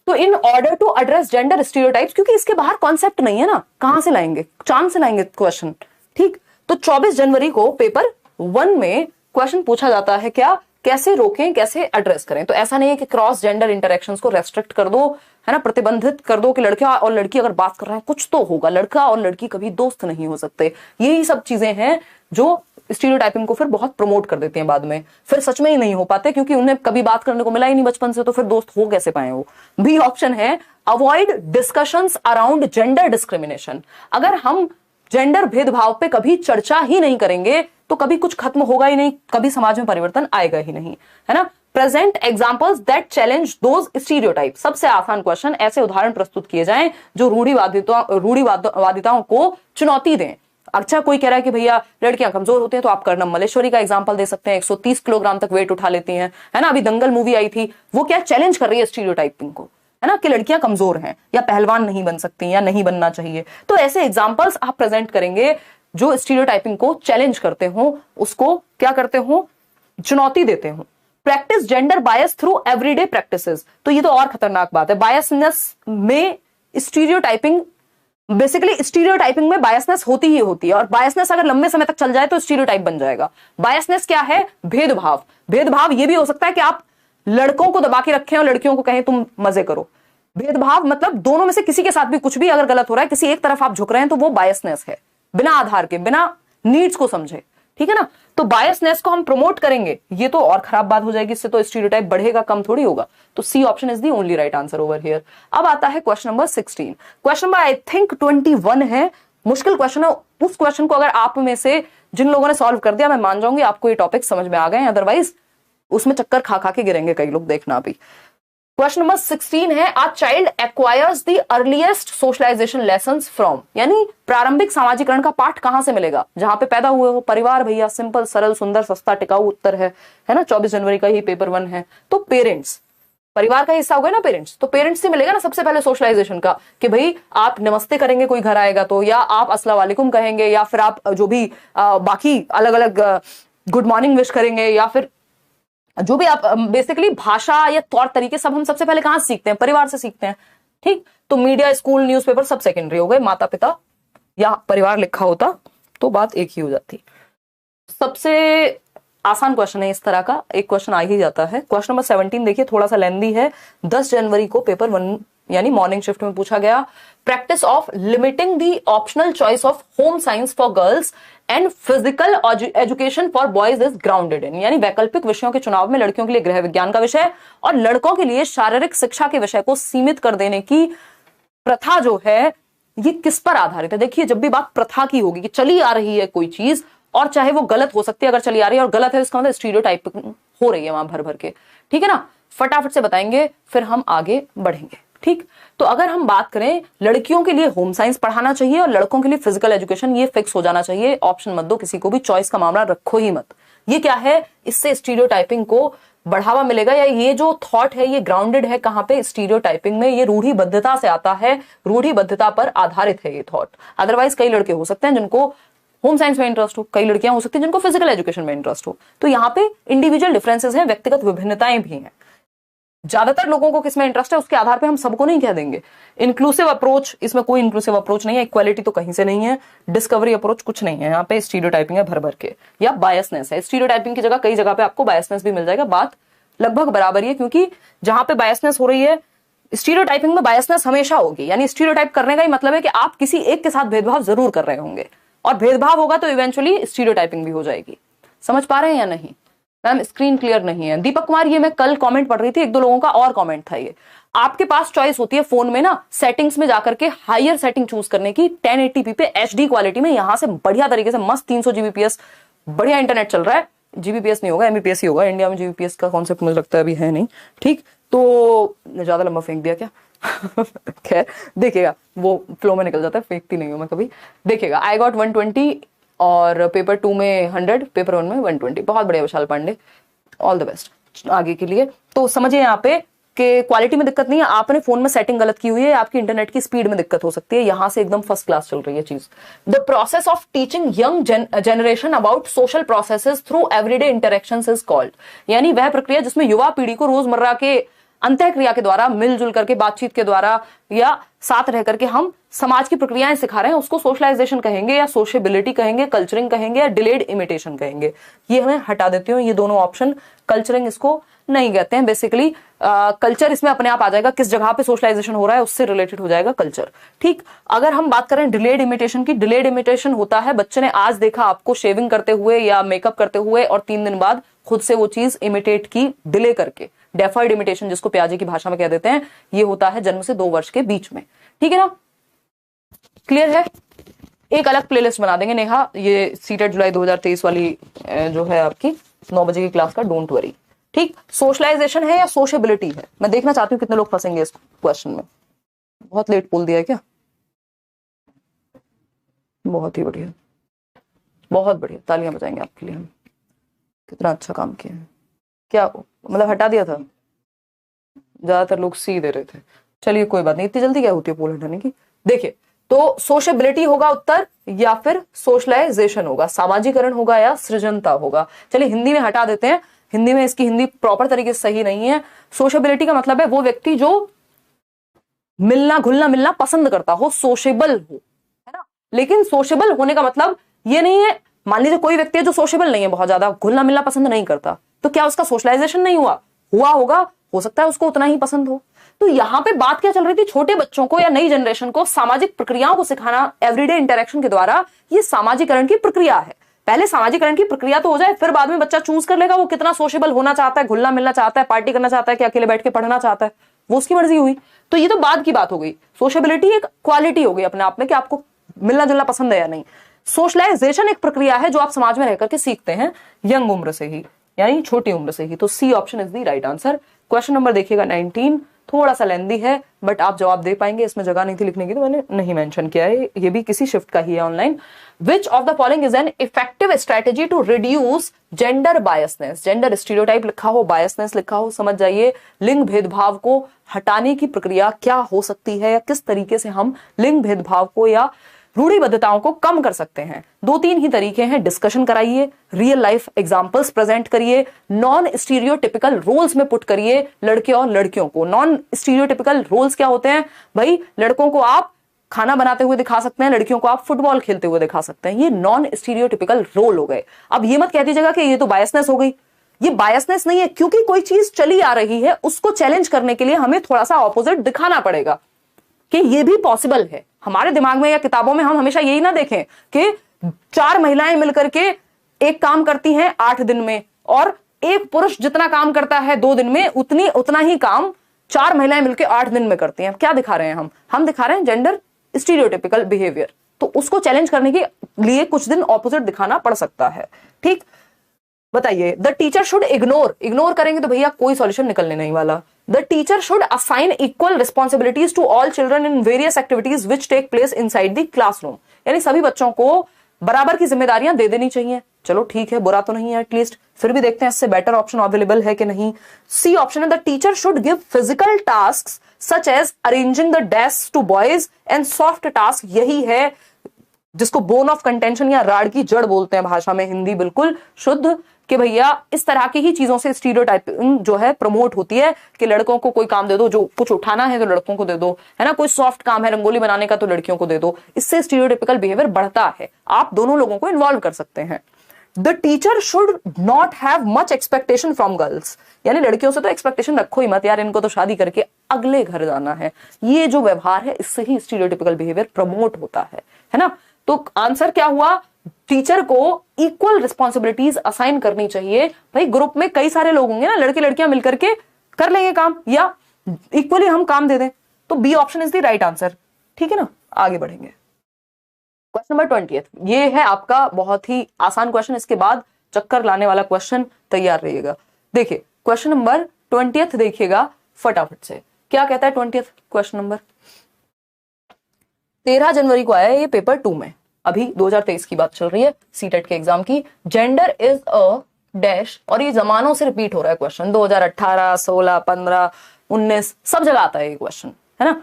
तो in order to address gender stereotypes, क्योंकि इसके बाहर कॉन्सेप्ट नहीं है ना, कहां से लाएंगे? चांद से लाएंगे क्वेश्चन, ठीक। तो 24 जनवरी को पेपर 1 में क्वेश्चन पूछा जाता है क्या? कैसे रोकें, कैसे एड्रेस करें। तो ऐसा नहीं है कि क्रॉस जेंडर इंटरेक्शंस को रेस्ट्रिक्ट कर दो, है ना, प्रतिबंधित कर दो कि लड़का और लड़की अगर बात कर रहे हैं कुछ तो होगा, लड़का और लड़की कभी दोस्त नहीं हो सकते। यही सब चीजें हैं जो स्टीरियोटाइपिंग को फिर बहुत प्रमोट कर देती हैं बाद में, फिर सच में ही नहीं हो पाते क्योंकि उन्हें कभी बात करने को मिला ही नहीं बचपन से, तो फिर दोस्त हो कैसे पाए वो। बी ऑप्शन है avoid discussions around gender discrimination. अगर हम जेंडर भेदभाव पे कभी चर्चा ही नहीं करेंगे तो कभी कुछ खत्म होगा ही नहीं, कभी समाज में परिवर्तन आएगा ही नहीं, है ना। Present examples that challenge those stereotype. सबसे आसान क्वेश्चन, ऐसे उदाहरण प्रस्तुत किए जाएं जो रूढ़िवादिताओं को चुनौती दें। अच्छा, कोई कह रहा है कि भैया लड़कियां कमजोर होती हैं तो आप कर्णम मल्लेश्वरी का एग्जांपल दे सकते हैं, 130 किलोग्राम तक वेट उठा लेती हैं, है ना। अभी दंगल मूवी आई थी, वो क्या चैलेंज कर रही है स्टीरियोटाइपिंग को, है ना, कि लड़कियां कमजोर हैं या पहलवान नहीं बन सकती या नहीं बनना चाहिए। तो ऐसे एग्जांपल्स आप प्रेजेंट करेंगे जो स्टीरियोटाइपिंग को चैलेंज करते हो, उसको क्या करते हो? चुनौती देते हो। Practice gender bias through everyday practices. तो ये तो और खतरनाक बात है। बायसनेस में स्टीरियोटाइपिंग, बेसिकली स्टीरियोटाइपिंग में बायसनेस होती ही होती है, और बायसनेस अगर लंबे समय तक चल जाए तो स्टीरियोटाइप बन जाएगा। बायसनेस क्या है? भेदभाव। भेदभाव ये भी हो सकता है कि आप लड़कों को दबा के रखें और लड़कियों को कहें तुम मजे करो। भेदभाव मतलब दोनों में से किसी के साथ भी कुछ भी अगर गलत हो रहा है, किसी एक तरफ आप झुक रहे हैं, तो वो बायसनेस है, बिना आधार के, बिना नीड्स को समझे, ठीक है ना। तो बायसनेस को हम प्रमोट करेंगे, ये तो और खराब बात हो जाएगी, इससे तो स्टीरियोटाइप बढ़ेगा, कम थोड़ी होगा। तो C option is the only right answer over here. अब आता है question number 16। Question number I think 21 है, मुश्किल क्वेश्चन है। उस क्वेश्चन को अगर आप में से जिन लोगों ने सॉल्व कर दिया, मैं मान जाऊंगी आपको ये टॉपिक समझ में आ गए, अदरवाइज उसमें चक्कर खा खा के गिरेंगे कई लोग, देखना अभी। क्वेश्चन नंबर 16 है, a child acquires the earliest socialization lessons from, यानी प्रारंभिक सामाजिकरण का पाठ कहां से मिलेगा? जहां पे पैदा हुए हो, परिवार भैया, सिंपल सरल सुंदर सस्ता टिकाऊ उत्तर है ना। 24 जनवरी का ही पेपर 1 है, तो पेरेंट्स, परिवार का हिस्सा हो गए ना पेरेंट्स, तो पेरेंट्स से मिलेगा ना सबसे पहले सोशलाइजेशन का, कि भाई आप नमस्ते करेंगे कोई घर आएगा तो, या आप अस्सलाम वालेकुम कहेंगे, या फिर आप जो भी बाकी अलग अलग गुड मॉर्निंग विश करेंगे, या फिर जो भी आप बेसिकली भाषा या तौर तरीके सब हम सबसे पहले कहां से सीखते हैं? परिवार से सीखते हैं, ठीक। तो मीडिया, स्कूल, न्यूज़पेपर सब सेकेंडरी हो गए, माता पिता या परिवार लिखा होता तो बात एक ही हो जाती। सबसे आसान क्वेश्चन है इस तरह का, एक क्वेश्चन आ ही जाता है। क्वेश्चन नंबर 17 देखिए, थोड़ा सा लेंदी है, 10 जनवरी को पेपर 1 यानी मॉर्निंग शिफ्ट में पूछा गया। Practice of limiting the optional choice of home science for girls and physical education for boys is grounded in, यानी वैकल्पिक विषयों के चुनाव में लड़कियों के लिए गृह विज्ञान का विषय और लड़कों के लिए शारीरिक शिक्षा के विषय को सीमित कर देने की प्रथा जो है ये किस पर आधारित है। देखिए, जब भी बात प्रथा की होगी कि चली आ रही है कोई चीज और चाहे वो गलत हो सकती है, अगर चली आ रही है और गलत है इसका मतलब स्टीरियोटाइपिंग हो रही है वहां भर भर के, ठीक है ना। फटाफट से बताएंगे फिर हम आगे बढ़ेंगे, ठीक। तो अगर हम बात करें, लड़कियों के लिए होम साइंस पढ़ाना चाहिए और लड़कों के लिए फिजिकल एजुकेशन, ये फिक्स हो जाना चाहिए। ऑप्शन मत दो किसी को भी, चॉइस का मामला रखो ही मत। ये क्या है, इससे स्टीरियोटाइपिंग को बढ़ावा मिलेगा, या ये जो थॉट है ये ग्राउंडेड है कहां पे, स्टीरियोटाइपिंग में। ये रूढ़िबद्धता से आता है, रूढ़िबद्धता पर आधारित है ये थॉट। अदरवाइज कई लड़के हो सकते हैं जिनको होम साइंस में इंटरेस्ट हो, कई लड़कियां हो सकती हैं जिनको फिजिकल एजुकेशन में इंटरेस्ट हो। तो यहाँ पे इंडिविजुअल डिफरेंसेस हैं, व्यक्तिगत विभिन्नताएं भी हैं। ज्यादातर लोगों को किसमें इंटरेस्ट है उसके आधार पे हम सबको नहीं कह देंगे। इंक्लूसिव अप्रोच, इसमें कोई इंक्लूसिव अप्रोच नहीं है, इक्वालिटी तो कहीं से नहीं है, डिस्कवरी अप्रोच कुछ नहीं है, यहाँ पे स्टीरियोटाइपिंग है भर भर के, या बायसनेस है। स्टीरियोटाइपिंग की जगह कई जगह पे आपको बायसनेस भी मिल जाएगा, बात लगभग बराबर ही है, क्योंकि जहां पे बायसनेस हो रही है, स्टीरियोटाइपिंग में बायसनेस हमेशा होगी। यानी स्टीरियोटाइप करने का ही मतलब है कि आप किसी एक के साथ भेदभाव जरूर कर रहे होंगे, और भेदभाव होगा तो इवेंचुअली स्टीरियोटाइपिंग भी हो जाएगी। समझ पा रहे हैं या नहीं मैम? स्क्रीन क्लियर नहीं है। दीपक कुमार, ये मैं कल कमेंट पढ़ रही थी, एक दो लोगों का और कमेंट था ये। आपके पास चॉइस होती है फोन में ना, सेटिंग्स में जाकर के हायर सेटिंग चूज करने की, 1080p पे HD क्वालिटी में, यहां से बढ़िया तरीके से मस्त 300 Gbps बढ़िया इंटरनेट चल रहा है। Gbps नहीं होगा, Mbps ही होगा। इंडिया में Gbps का कॉन्सेप्ट मुझे लगता है अभी है नहीं, ठीक। तो ज्यादा लंबा फेंक दिया क्या? खैर देखिएगा, वो फ्लो में निकल जाता है, फेंकती नहीं हूं मैं कभी। देखिएगा, आई गॉट 120 और पेपर 2 में 100, पेपर 1 में 120। बहुत बढ़िया विशाल पांडे, ऑल द बेस्ट आगे के लिए। तो समझिए यहाँ पे कि क्वालिटी में दिक्कत नहीं है, आपने फोन में सेटिंग गलत की हुई है, आपकी इंटरनेट की स्पीड में दिक्कत हो सकती है, यहां से एकदम फर्स्ट क्लास चल रही है चीज। The process of teaching young generation about social processes through everyday interactions is called, यानी वह प्रक्रिया जिसमें युवा पीढ़ी को रोजमर्रा के अंतः क्रिया के द्वारा, मिलजुल करके, बातचीत के द्वारा या साथ रह करके हम समाज की प्रक्रियाएं सिखा रहे हैं, उसको सोशलाइजेशन कहेंगे या सोशेबिलिटी कहेंगे, कल्चरिंग कहेंगे या डिलेड इमिटेशन कहेंगे। ये हमें हटा देती हूँ, ये दोनों ऑप्शन। कल्चरिंग इसको नहीं कहते हैं, बेसिकली कल्चर इसमें अपने आप आ जाएगा, किस जगह पे सोशलाइजेशन हो रहा है उससे रिलेटेड हो जाएगा कल्चर, ठीक। अगर हम बात करें डिलेड इमिटेशन की, डिलेड इमिटेशन होता है बच्चे ने आज देखा आपको शेविंग करते हुए या मेकअप करते हुए और 3 दिन बाद खुद से वो चीज इमिटेट की डिले करके। डेफर्ड इमिटेशन जिसको प्याजे की भाषा में कह देते हैं, ये होता है जन्म से 2 वर्ष के बीच में, ठीक है ना। क्लियर है? एक अलग प्लेलिस्ट बना देंगे नेहा, ये सीटेट जुलाई 2023 वाली जो है आपकी 9 बजे की क्लास का, डोंट वरी, ठीक। सोशलाइजेशन है या सोशेबिलिटी है, मैं देखना चाहती हूँ कितने लोग फंसेंगे इस क्वेश्चन में। बहुत लेट बोल दिया है क्या? बहुत ही बढ़िया, बहुत बढ़िया, तालियां बजाएंगे आपके लिए हम, कितना अच्छा काम किया है। क्या मतलब हटा दिया था? ज्यादातर लोग सी दे रहे थे, चलिए कोई बात नहीं, इतनी जल्दी क्या होती है पोल हटाने की। देखिए, तो सोशेबिलिटी होगा उत्तर, या फिर सोशलाइजेशन होगा, सामाजिकरण होगा या सृजनता होगा। चलिए हिंदी में हटा देते हैं, हिंदी में इसकी हिंदी प्रॉपर तरीके से सही नहीं है। सोशेबिलिटी का मतलब है वो व्यक्ति जो मिलना घुलना मिलना पसंद करता हो, सोशेबल हो, है ना। लेकिन सोशेबल होने का मतलब ये नहीं है, मान लीजिए कोई व्यक्ति है जो सोशेबल नहीं है, बहुत ज्यादा घुलना मिलना पसंद नहीं करता, तो क्या उसका सोशलाइजेशन नहीं हुआ? हुआ होगा, हो सकता है उसको उतना ही पसंद हो। तो यहां पे बात क्या चल रही थी, छोटे बच्चों को या नई जनरेशन को सामाजिक प्रक्रियाओं को सिखाना एवरीडे इंटरेक्शन के द्वारा, ये सामाजिकरण की प्रक्रिया है। पहले सामाजिकरण की प्रक्रिया तो हो जाए, फिर बाद में बच्चा चूज कर लेगा वो कितना सोशेबल होना चाहता है, घुलना मिलना चाहता है, पार्टी करना चाहता है कि अकेले बैठ के पढ़ना चाहता है, वो उसकी मर्जी हुई। तो ये तो बाद की बात हो गई। सोशेबिलिटी एक क्वालिटी हो गई अपने आप में कि आपको मिलना जुलना पसंद है या नहीं। सोशलाइजेशन एक प्रक्रिया है जो आप समाज में रहकर के सीखते हैं यंग उम्र से ही, यानी छोटी उम्र से ही। तो C option is the right answer. Question number देखिएगा 19, थोड़ा सा लेंदी है बट आप जवाब दे पाएंगे, इसमें जगह नहीं थी लिखने की तो मैंने नहीं मेंशन किया है, ये भी किसी शिफ्ट का ही है online. Which of the following is an effective strategy to reduce gender biasness? Gender stereotype लिखा हो, बायसनेस लिखा हो, समझ जाइए लिंग भेदभाव को हटाने की प्रक्रिया क्या हो सकती है, या किस तरीके से हम लिंग भेदभाव को या रूढ़िबद्धताओं को कम कर सकते हैं। 2-3 ही तरीके हैं, डिस्कशन कराइए, रियल लाइफ एग्जांपल्स प्रेजेंट करिए, नॉन स्टीरियोटिपिकल रोल्स में पुट करिए लड़के और लड़कियों को। नॉन स्टीरियोटिपिकल रोल्स क्या होते हैं भाई? लड़कों को आप खाना बनाते हुए दिखा सकते हैं, लड़कियों को आप फुटबॉल खेलते हुए दिखा सकते हैं, ये नॉन स्टीरियोटिपिकल रोल हो गए। अब ये मत कह दीजिएगा कि ये तो बायसनेस हो गई, ये बायसनेस नहीं है, क्योंकि कोई चीज चली आ रही है उसको चैलेंज करने के लिए हमें थोड़ा सा ऑपोजिट दिखाना पड़ेगा कि ये भी पॉसिबल है। हमारे दिमाग में या किताबों में हम हमेशा यही ना देखें कि 4 महिलाएं मिलकर के एक काम करती हैं 8 दिन में, और एक पुरुष जितना काम करता है 2 दिन में उतना ही काम 4 महिलाएं मिलकर 8 दिन में करती हैं। क्या दिखा रहे हैं हम दिखा रहे हैं जेंडर स्टीरियोटिपिकल बिहेवियर। तो उसको चैलेंज करने के लिए कुछ दिन ऑपोजिट दिखाना पड़ सकता है। ठीक, बताइए, द टीचर शुड इग्नोर करेंगे तो भैया कोई सॉल्यूशन निकलने नहीं वाला। The teacher should assign equal responsibilities to all children in various activities which take place inside the classroom, यानी सभी बच्चों को बराबर की जिम्मेदारियां दे देनी चाहिए। चलो ठीक है, बुरा तो नहीं है, एटलीस्ट फिर भी देखते हैं इससे बेटर ऑप्शन अवेलेबल है कि नहीं। सी ऑप्शन है, the teacher should give physical task such as arranging the desk to boys and soft task, यही है जिसको बोन ऑफ कंटेंशन या राड की जड़ बोलते हैं भाषा में, हिंदी बिल्कुल शुद्ध, कि भैया इस तरह की ही चीजों से स्टीरियोटाइपिंग जो है प्रमोट होती है कि लड़कों को कोई काम दे दो, जो कुछ उठाना है तो लड़कों को दे दो, है ना, कोई सॉफ्ट काम है रंगोली बनाने का तो लड़कियों को दे दो। इससे स्टीरियोटिपिकल बिहेवियर बढ़ता है। आप दोनों लोगों को इन्वॉल्व कर सकते हैं। The teacher should not have much expectation from girls, यानी लड़कियों से तो एक्सपेक्टेशन रखो ही मत यार, इनको तो शादी करके अगले घर जाना है। ये जो व्यवहार है इससे ही स्टीरियोटिपिकल बिहेवियर प्रमोट होता है ना। तो आंसर क्या हुआ, टीचर को इक्वल रिस्पॉन्सिबिलिटीज असाइन करनी चाहिए। भाई ग्रुप में कई सारे लोग होंगे ना, लड़के लड़कियां मिलकर के कर लेंगे काम, या इक्वली हम काम दे दें, तो B option is the right answer. ठीक है ना, आगे बढ़ेंगे। क्वेश्चन नंबर 20, ये है आपका बहुत ही आसान क्वेश्चन, इसके बाद चक्कर लाने वाला क्वेश्चन, तैयार रहिएगा। देखिए क्वेश्चन नंबर 20 देखिएगा फटाफट से, क्या कहता है 20 क्वेश्चन नंबर। 13 जनवरी को आया ये पेपर 2 में, अभी 2023 की बात चल रही है, सीटेट के एग्जाम की। जेंडर इज अ डैश, और ये जमानों से रिपीट हो रहा है क्वेश्चन, 2018, 16, 15, 19 सब जगह आता है ये क्वेश्चन, है ना।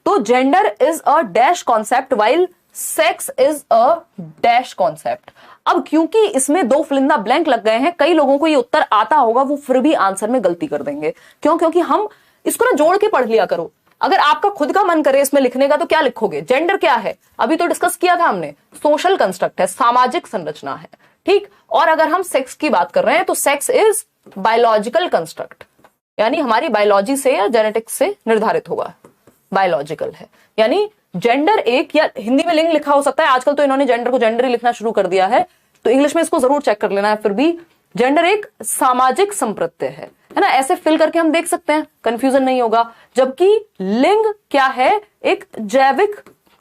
तो gender is a dash concept while sex is a dash concept. अब क्योंकि इसमें 2 फिलिंदा ब्लैंक लग गए हैं, कई लोगों को ये उत्तर आता होगा, वो फिर भी आंसर में गलती कर देंगे। क्यों? क्योंकि हम इसको ना जोड़ के पढ़ लिया करो। अगर आपका खुद का मन करे इसमें लिखने का तो क्या लिखोगे? जेंडर क्या है, अभी तो डिस्कस किया था हमने, सोशल कंस्ट्रक्ट है, सामाजिक संरचना है, ठीक। और अगर हम सेक्स की बात कर रहे हैं तो सेक्स इज बायोलॉजिकल कंस्ट्रक्ट, यानी हमारी बायोलॉजी से या जेनेटिक्स से निर्धारित होगा, बायोलॉजिकल है। यानी जेंडर एक, या हिंदी में लिंग लिखा हो सकता है, आजकल तो इन्होंने जेंडर को जेंडर ही लिखना शुरू कर दिया है, तो इंग्लिश में इसको जरूर चेक कर लेना है। फिर भी जेंडर एक सामाजिक संप्रत्यय है ना, ऐसे फिल करके हम देख सकते हैं, कंफ्यूजन नहीं होगा। जबकि लिंग क्या है, एक जैविक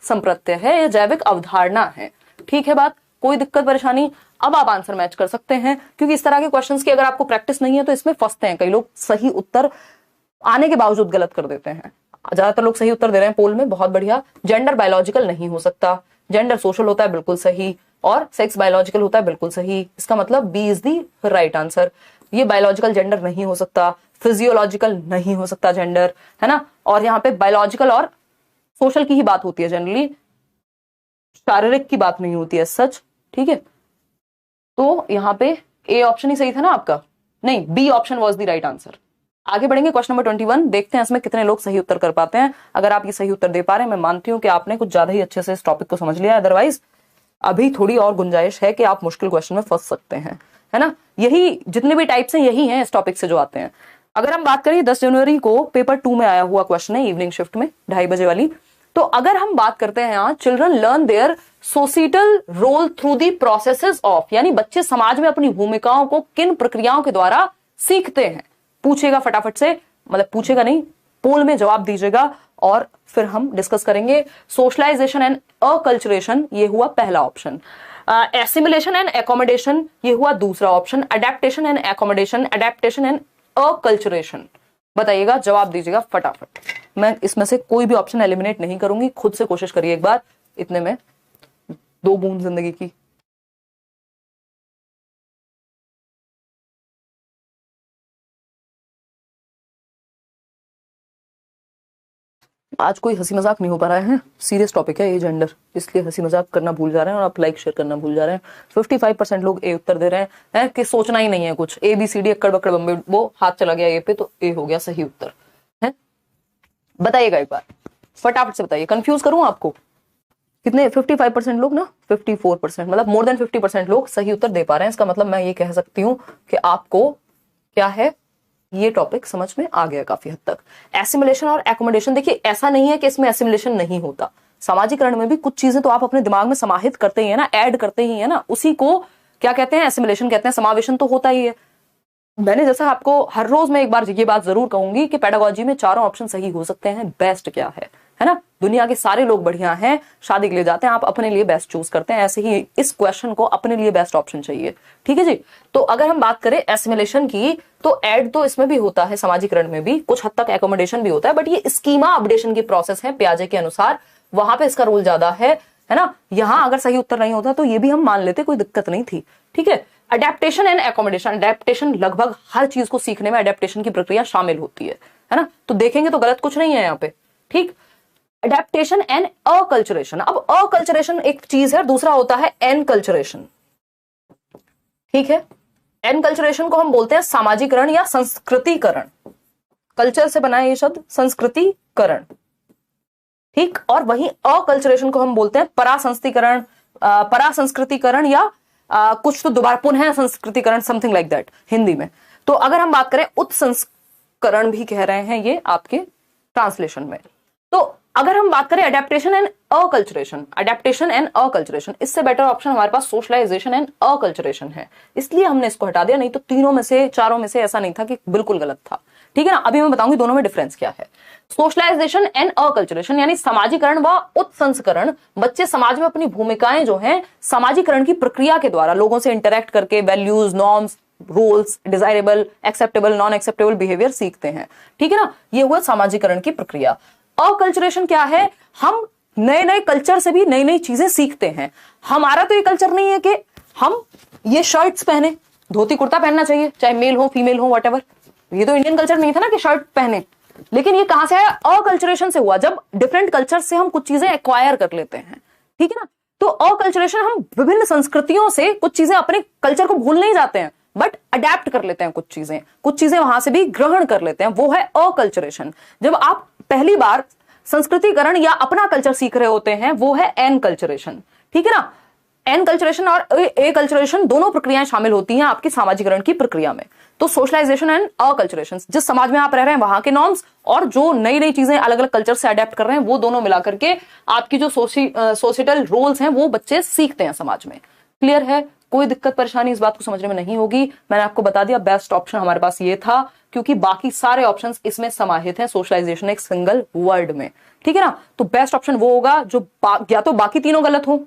संप्रत्यय है या जैविक अवधारणा है। ठीक है बात, कोई दिक्कत परेशानी? अब आप आंसर मैच कर सकते हैं, क्योंकि इस तरह के क्वेश्चंस की अगर आपको प्रैक्टिस नहीं है तो इसमें फंसते हैं कई लोग, सही उत्तर आने के बावजूद गलत कर देते हैं। ज्यादातर लोग सही उत्तर दे रहे हैं पोल में, बहुत बढ़िया। जेंडर बायोलॉजिकल नहीं हो सकता, जेंडर सोशल होता है, बिल्कुल सही, और सेक्स बायोलॉजिकल होता है, बिल्कुल सही। इसका मतलब B is the right answer. ये बायोलॉजिकल जेंडर नहीं हो सकता, फिजियोलॉजिकल नहीं हो सकता जेंडर, है ना। और यहाँ पे बायोलॉजिकल और सोशल की ही बात होती है जनरली, शारीरिक की बात नहीं होती है सच, ठीक है। तो यहाँ पे ए ऑप्शन ही सही था ना आपका, नहीं, B option was the right answer. आगे बढ़ेंगे क्वेश्चन नंबर 21, देखते हैं इसमें कितने लोग सही उत्तर कर पाते हैं। अगर आप ये सही उत्तर दे पा रहे हैं, मैं मानती हूं कि आपने कुछ ज्यादा ही अच्छे से इस टॉपिक को समझ लिया है, अदरवाइज अभी थोड़ी और गुंजाइश है कि आप मुश्किल क्वेश्चन में फंस सकते हैं, है ना। यही जितने भी टाइप्स हैं यही हैं इस टॉपिक से जो आते हैं। अगर हम बात करें 10 जनवरी को पेपर 2 में आया हुआ क्वेश्चन है, इवनिंग शिफ्ट में 2:30 बजे वाली। तो अगर हम बात करते हैं यहाँ, children learn their societal role through the processes of, यानी बच्चे समाज में अपनी भूमिकाओं को किन प्रक्रियाओं के द्वारा सीखते हैं। पूछेगा फटाफट से, मतलब पूछेगा नहीं, पोल में जवाब दीजिएगा और फिर हम डिस्कस करेंगे। सोशलाइजेशन एंड अकल्चरेशन, ये हुआ पहला ऑप्शन। एसिमिलेशन एंड एकोमोडेशन, ये हुआ दूसरा option. Adaptation and accommodation, adaptation and acculturation. बताइएगा, जवाब दीजिएगा फटाफट। मैं इसमें से कोई भी ऑप्शन एलिमिनेट नहीं करूंगी, खुद से कोशिश करिए एक बार, इतने में 2 बूंद जिंदगी की। आज कोई हंसी मजाक नहीं हो पा रहा है, सीरियस टॉपिक है ये जेंडर, इसलिए हंसी मजाक करना भूल जा रहे हैं और आप लाइक शेयर करना भूल जा रहे हैं। 55% लोग ए उत्तर दे रहे हैं कि सोचना ही नहीं है कुछ, ए बी सी डी अक्कड़ बक्कड़ बम्बे, वो हाथ चला गया ए पे, तो ए हो गया सही उत्तर है। बताइएगा एक बार फटाफट से बताइए, कंफ्यूज करूं आपको? कितने? 55% लोग ना, 54%, मतलब मोर देन 50% लोग सही उत्तर दे पा रहे हैं। इसका मतलब मैं ये कह सकती हूँ कि आपको क्या है, ये टॉपिक समझ में आ गया काफी हद तक। एसिमिलेशन और एकोमोडेशन, देखिए ऐसा नहीं है कि इसमें एसिमिलेशन नहीं होता, सामाजिकरण में भी कुछ चीजें तो आप अपने दिमाग में समाहित करते ही है ना, ऐड करते ही है ना, उसी को क्या कहते हैं, एसिमिलेशन कहते हैं, समावेशन तो होता ही है। मैंने जैसा आपको हर रोज मैं एक बार ये बात जरूर कहूंगी कि पेडागोजी में चारों ऑप्शन सही हो सकते हैं, बेस्ट क्या है ना, दुनिया के सारे लोग बढ़िया हैं, शादी के लिए जाते हैं, आप अपने लिए बेस्ट चूज करते हैं, ऐसे ही इस क्वेश्चन को अपने लिए बेस्ट ऑप्शन चाहिए, ठीक है जी। तो अगर हम बात करें एसिमिलेशन की, तो ऐड तो इसमें भी होता है, समाजीकरण में भी कुछ हद तक एकोमोडेशन भी होता है, बट ये स्कीमा अपडेशन की प्रोसेस है पियाजे के अनुसार, वहां पे इसका रोल ज्यादा है ना। यहां अगर सही उत्तर नहीं होता तो ये भी हम मान लेते, कोई दिक्कत नहीं थी, ठीक है। अडेप्टेशन एंड एकोमोडेशन, अडेप्टेशन लगभग हर चीज को सीखने में अडेप्टेशन की प्रक्रिया शामिल होती है ना, तो देखेंगे तो गलत कुछ नहीं है यहाँ पे, ठीक। अडेप्टेशन एंड अकल्चरेशन, अब अकल्चरेशन एक चीज है, दूसरा होता है एनकल्चरेशन, ठीक है। एनकल्चरेशन को हम बोलते हैं सामाजिकरण या संस्कृतिकरण, कल्चर से बना है ये शब्द, संस्कृतिकरण, ठीक। और वहीं अकल्चरेशन को हम बोलते हैं परासंस्कृतिकरण, परासंस्कृतिकरण या कुछ तो दोबारा पुनः संस्कृतिकरण, समथिंग लाइक दैट हिंदी में। तो अगर हम बात करें उत्संस्करण भी कह रहे हैं ये आपके ट्रांसलेशन में। तो अगर हम बात करें adaptation and acculturation, adaptation and acculturation, इससे बेटर ऑप्शन हमारे पास सोशलाइजेशन एंड अकल्चरेशन है, इसलिए हमने इसको हटा दिया, नहीं तो तीनों में से चारों में से ऐसा नहीं था कि बिल्कुल गलत था, ठीक है ना। अभी मैं बताऊंगी दोनों में डिफरेंस क्या है। सोशलाइजेशन एंड अकल्चरेशन यानी समाजीकरण व उत्संस्करण, बच्चे समाज में अपनी भूमिकाएं जो हैं समाजीकरण की प्रक्रिया के द्वारा लोगों से इंटरेक्ट करके values, norms, rules, desirable, acceptable, non acceptable behaviour सीखते हैं, ठीक है ना। ये हुआ समाजीकरण की प्रक्रिया। अकल्चरेशन क्या है, हम नए नए कल्चर से भी नई नई चीजें सीखते हैं। हमारा तो ये कल्चर नहीं है कि हम ये शर्ट्स पहने, धोती कुर्ता पहनना चाहिए, चाहे मेल हो फीमेल हो व्हाटएवर, ये तो इंडियन कल्चर नहीं था ना कि शर्ट पहने, लेकिन ये कहां से आया, अकल्चरेशन से हुआ, जब डिफरेंट कल्चर से हम कुछ चीजें एक्वायर कर लेते हैं, ठीक है ना। तो अकल्चरेशन, हम विभिन्न संस्कृतियों से कुछ चीजें अपने कल्चर को भूल नहीं जाते हैं, बट अडेप्ट कर लेते हैं, कुछ चीजें वहां से भी ग्रहण कर लेते हैं, वो है अकल्चरेशन। जब आप पहली बार संस्कृतिकरण या अपना कल्चर सीख रहे होते हैं, वो है एनकल्चरेशन, ठीक है ना। एनकल्चरेशन और एकल्चरेशन दोनों प्रक्रियाएं शामिल होती हैं आपकी सामाजिकरण की प्रक्रिया में। तो सोशलाइजेशन एंड अकल्चरेशन, जिस समाज में आप रह रहे हैं वहां के नॉर्म्स और जो नई नई चीजें अलग अलग कल्चर से अडेप्ट कर रहे हैं, वो दोनों मिला करके आपकी जो सोशल रोल्स हैं वो बच्चे सीखते हैं समाज में। क्लियर है, कोई दिक्कत परेशानी इस बात को समझने में नहीं होगी। मैंने आपको बता दिया बेस्ट ऑप्शन हमारे पास ये था, क्योंकि बाकी सारे ऑप्शंस इसमें समाहित हैं सोशलाइजेशन एक सिंगल वर्ड में, ठीक है ना। तो बेस्ट ऑप्शन वो होगा जो या तो बाकी तीनों गलत हो,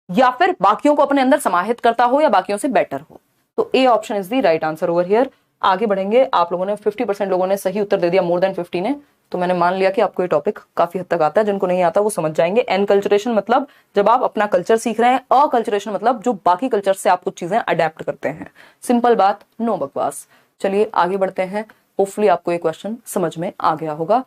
या फिर बाकियों को अपने अंदर समाहित करता हो, या बाकियों से बेटर हो। तो A option is the right answer over here. आगे बढ़ेंगे, आप लोगों ने 50% लोगों ने सही उत्तर दे दिया, मोर देन 50 ने, तो मैंने मान लिया कि आपको ये टॉपिक काफी हद तक आता है, जिनको नहीं आता वो समझ जाएंगे। एनकल्चरेशन मतलब जब आप अपना कल्चर सीख रहे हैं, अकल्चरेशन मतलब जो बाकी कल्चर से आप कुछ चीजें अडेप्ट करते हैं। सिंपल बात, नो बकवास। चलिए आगे बढ़ते हैं, होपफुली आपको ये क्वेश्चन समझ में आ गया होगा।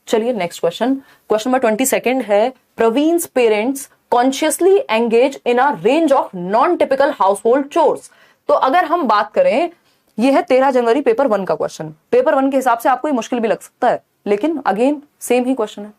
चलिए नेक्स्ट क्वेश्चन, क्वेश्चन नंबर 22 है, Praveen's parents consciously engage in a range of non typical household chores. तो अगर हम बात करें, यह है 13 जनवरी पेपर 1 का क्वेश्चन। पेपर 1 के हिसाब से आपको ये मुश्किल भी लग सकता है, लेकिन अगेन सेम ही क्वेश्चन है।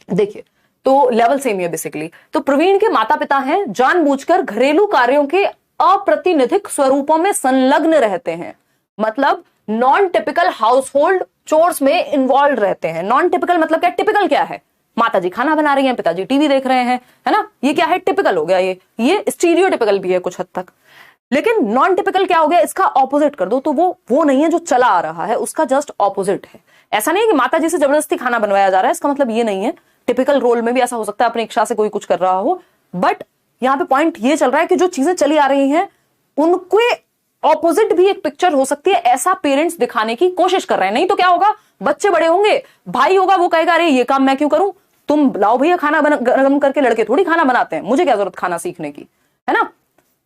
देखिए, तो लेवल सेम ही है बेसिकली। तो प्रवीण के माता पिता हैं, जानबूझकर घरेलू कार्यों के अप्रातिनिधिक स्वरूपों में संलग्न रहते हैं, मतलब नॉन टिपिकल हाउसहोल्ड चोर्स में इन्वॉल्व रहते हैं। नॉन टिपिकल मतलब क्या, टिपिकल क्या है, माताजी खाना बना रही हैं, पिताजी टीवी देख रहे हैं, है ना, ये क्या है, टिपिकल हो गया, ये स्टीरियोटिपिकल भी है कुछ हद तक। लेकिन नॉन टिपिकल क्या हो गया, इसका ऑपोजिट कर दो तो वो नहीं है जो चला आ रहा है, उसका जस्ट ऑपोजिट है। ऐसा नहीं है कि माताजी से जबरदस्ती खाना बनवाया जा रहा है, इसका मतलब ये नहीं है। टिपिकल रोल में भी ऐसा हो सकता है अपनी इच्छा से कोई कुछ कर रहा हो, बट यहां पे पॉइंट ये चल रहा है कि जो चीजें चली आ रही हैं उनके ऑपोजिट भी एक पिक्चर हो सकती है, ऐसा पेरेंट्स दिखाने की कोशिश कर रहे हैं। नहीं तो क्या होगा, बच्चे बड़े होंगे, भाई होगा, वो कहेगा अरे ये काम मैं क्यों करूं, तुम लाओ भैया खाना गरम करके, लड़के थोड़ी खाना बनाते हैं, मुझे क्या जरूरत खाना सीखने की, है ना।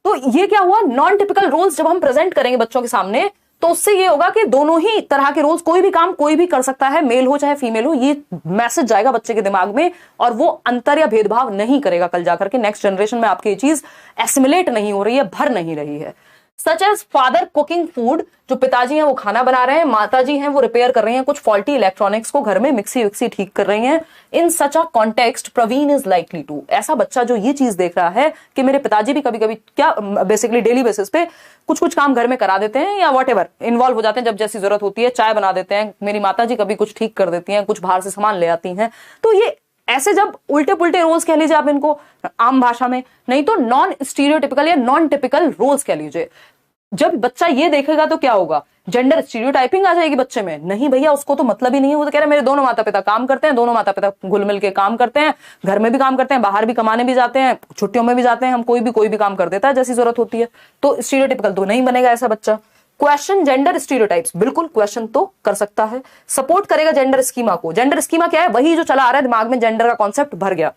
तो ये क्या हुआ, नॉन टिपिकल रोल्स जब हम प्रेजेंट करेंगे बच्चों के सामने, तो उससे ये होगा कि दोनों ही तरह के रोल्स, कोई भी काम कोई भी कर सकता है, मेल हो चाहे फीमेल हो, ये मैसेज जाएगा बच्चे के दिमाग में और वो अंतर या भेदभाव नहीं करेगा कल जाकर के। नेक्स्ट जनरेशन में आपकी ये चीज एसिमिलेट नहीं हो रही है, भर नहीं रही है। Such as father cooking food, जो पिताजी हैं वो खाना बना रहे हैं, माताजी हैं वो रिपेयर कर रही हैं कुछ फॉल्टी इलेक्ट्रॉनिक्स को घर में, मिक्सी विक्सी ठीक कर रही हैं। In such a context Praveen is likely to, ऐसा बच्चा जो ये चीज देख रहा है कि मेरे पिताजी भी कभी कभी क्या बेसिकली डेली बेसिस पे कुछ कुछ काम घर में करा देते हैं या वॉट एवर इन्वॉल्व हो जाते हैं, जब जैसी जरूरत होती है चाय बना देते हैं, मेरी माताजी कभी कुछ ठीक कर देती हैं, कुछ बाहर से सामान ले आती हैं। तो ये ऐसे जब उल्टे पुल्टे रोल्स कह लीजिए आप इनको आम भाषा में, नहीं तो नॉन स्टीरियोटिपिकल या नॉन टिपिकल रोल्स कह लीजिए। जब बच्चा ये देखेगा तो क्या होगा, जेंडर स्टीरियोटाइपिंग आ जाएगी बच्चे में। नहीं भैया, उसको तो मतलब ही नहीं है, वो तो कह रहे हैं मेरे दोनों माता पिता काम करते हैं, दोनों माता पिता घुल मिल के काम करते हैं, घर में भी काम करते हैं, बाहर भी कमाने भी जाते हैं, छुट्टियों में भी जाते हैं, हम कोई भी काम कर देता है जैसी जरूरत होती है। तो स्टीरियोटिपिकल तो नहीं बनेगा ऐसा बच्चा। क्वेश्चन जेंडर स्टीरियोटाइप्स, बिल्कुल क्वेश्चन तो कर सकता है। सपोर्ट करेगा जेंडर स्कीमा को। जेंडर स्कीमा क्या है, वही जो चला आ रहा है दिमाग में, जेंडर का कॉन्सेप्ट भर गया।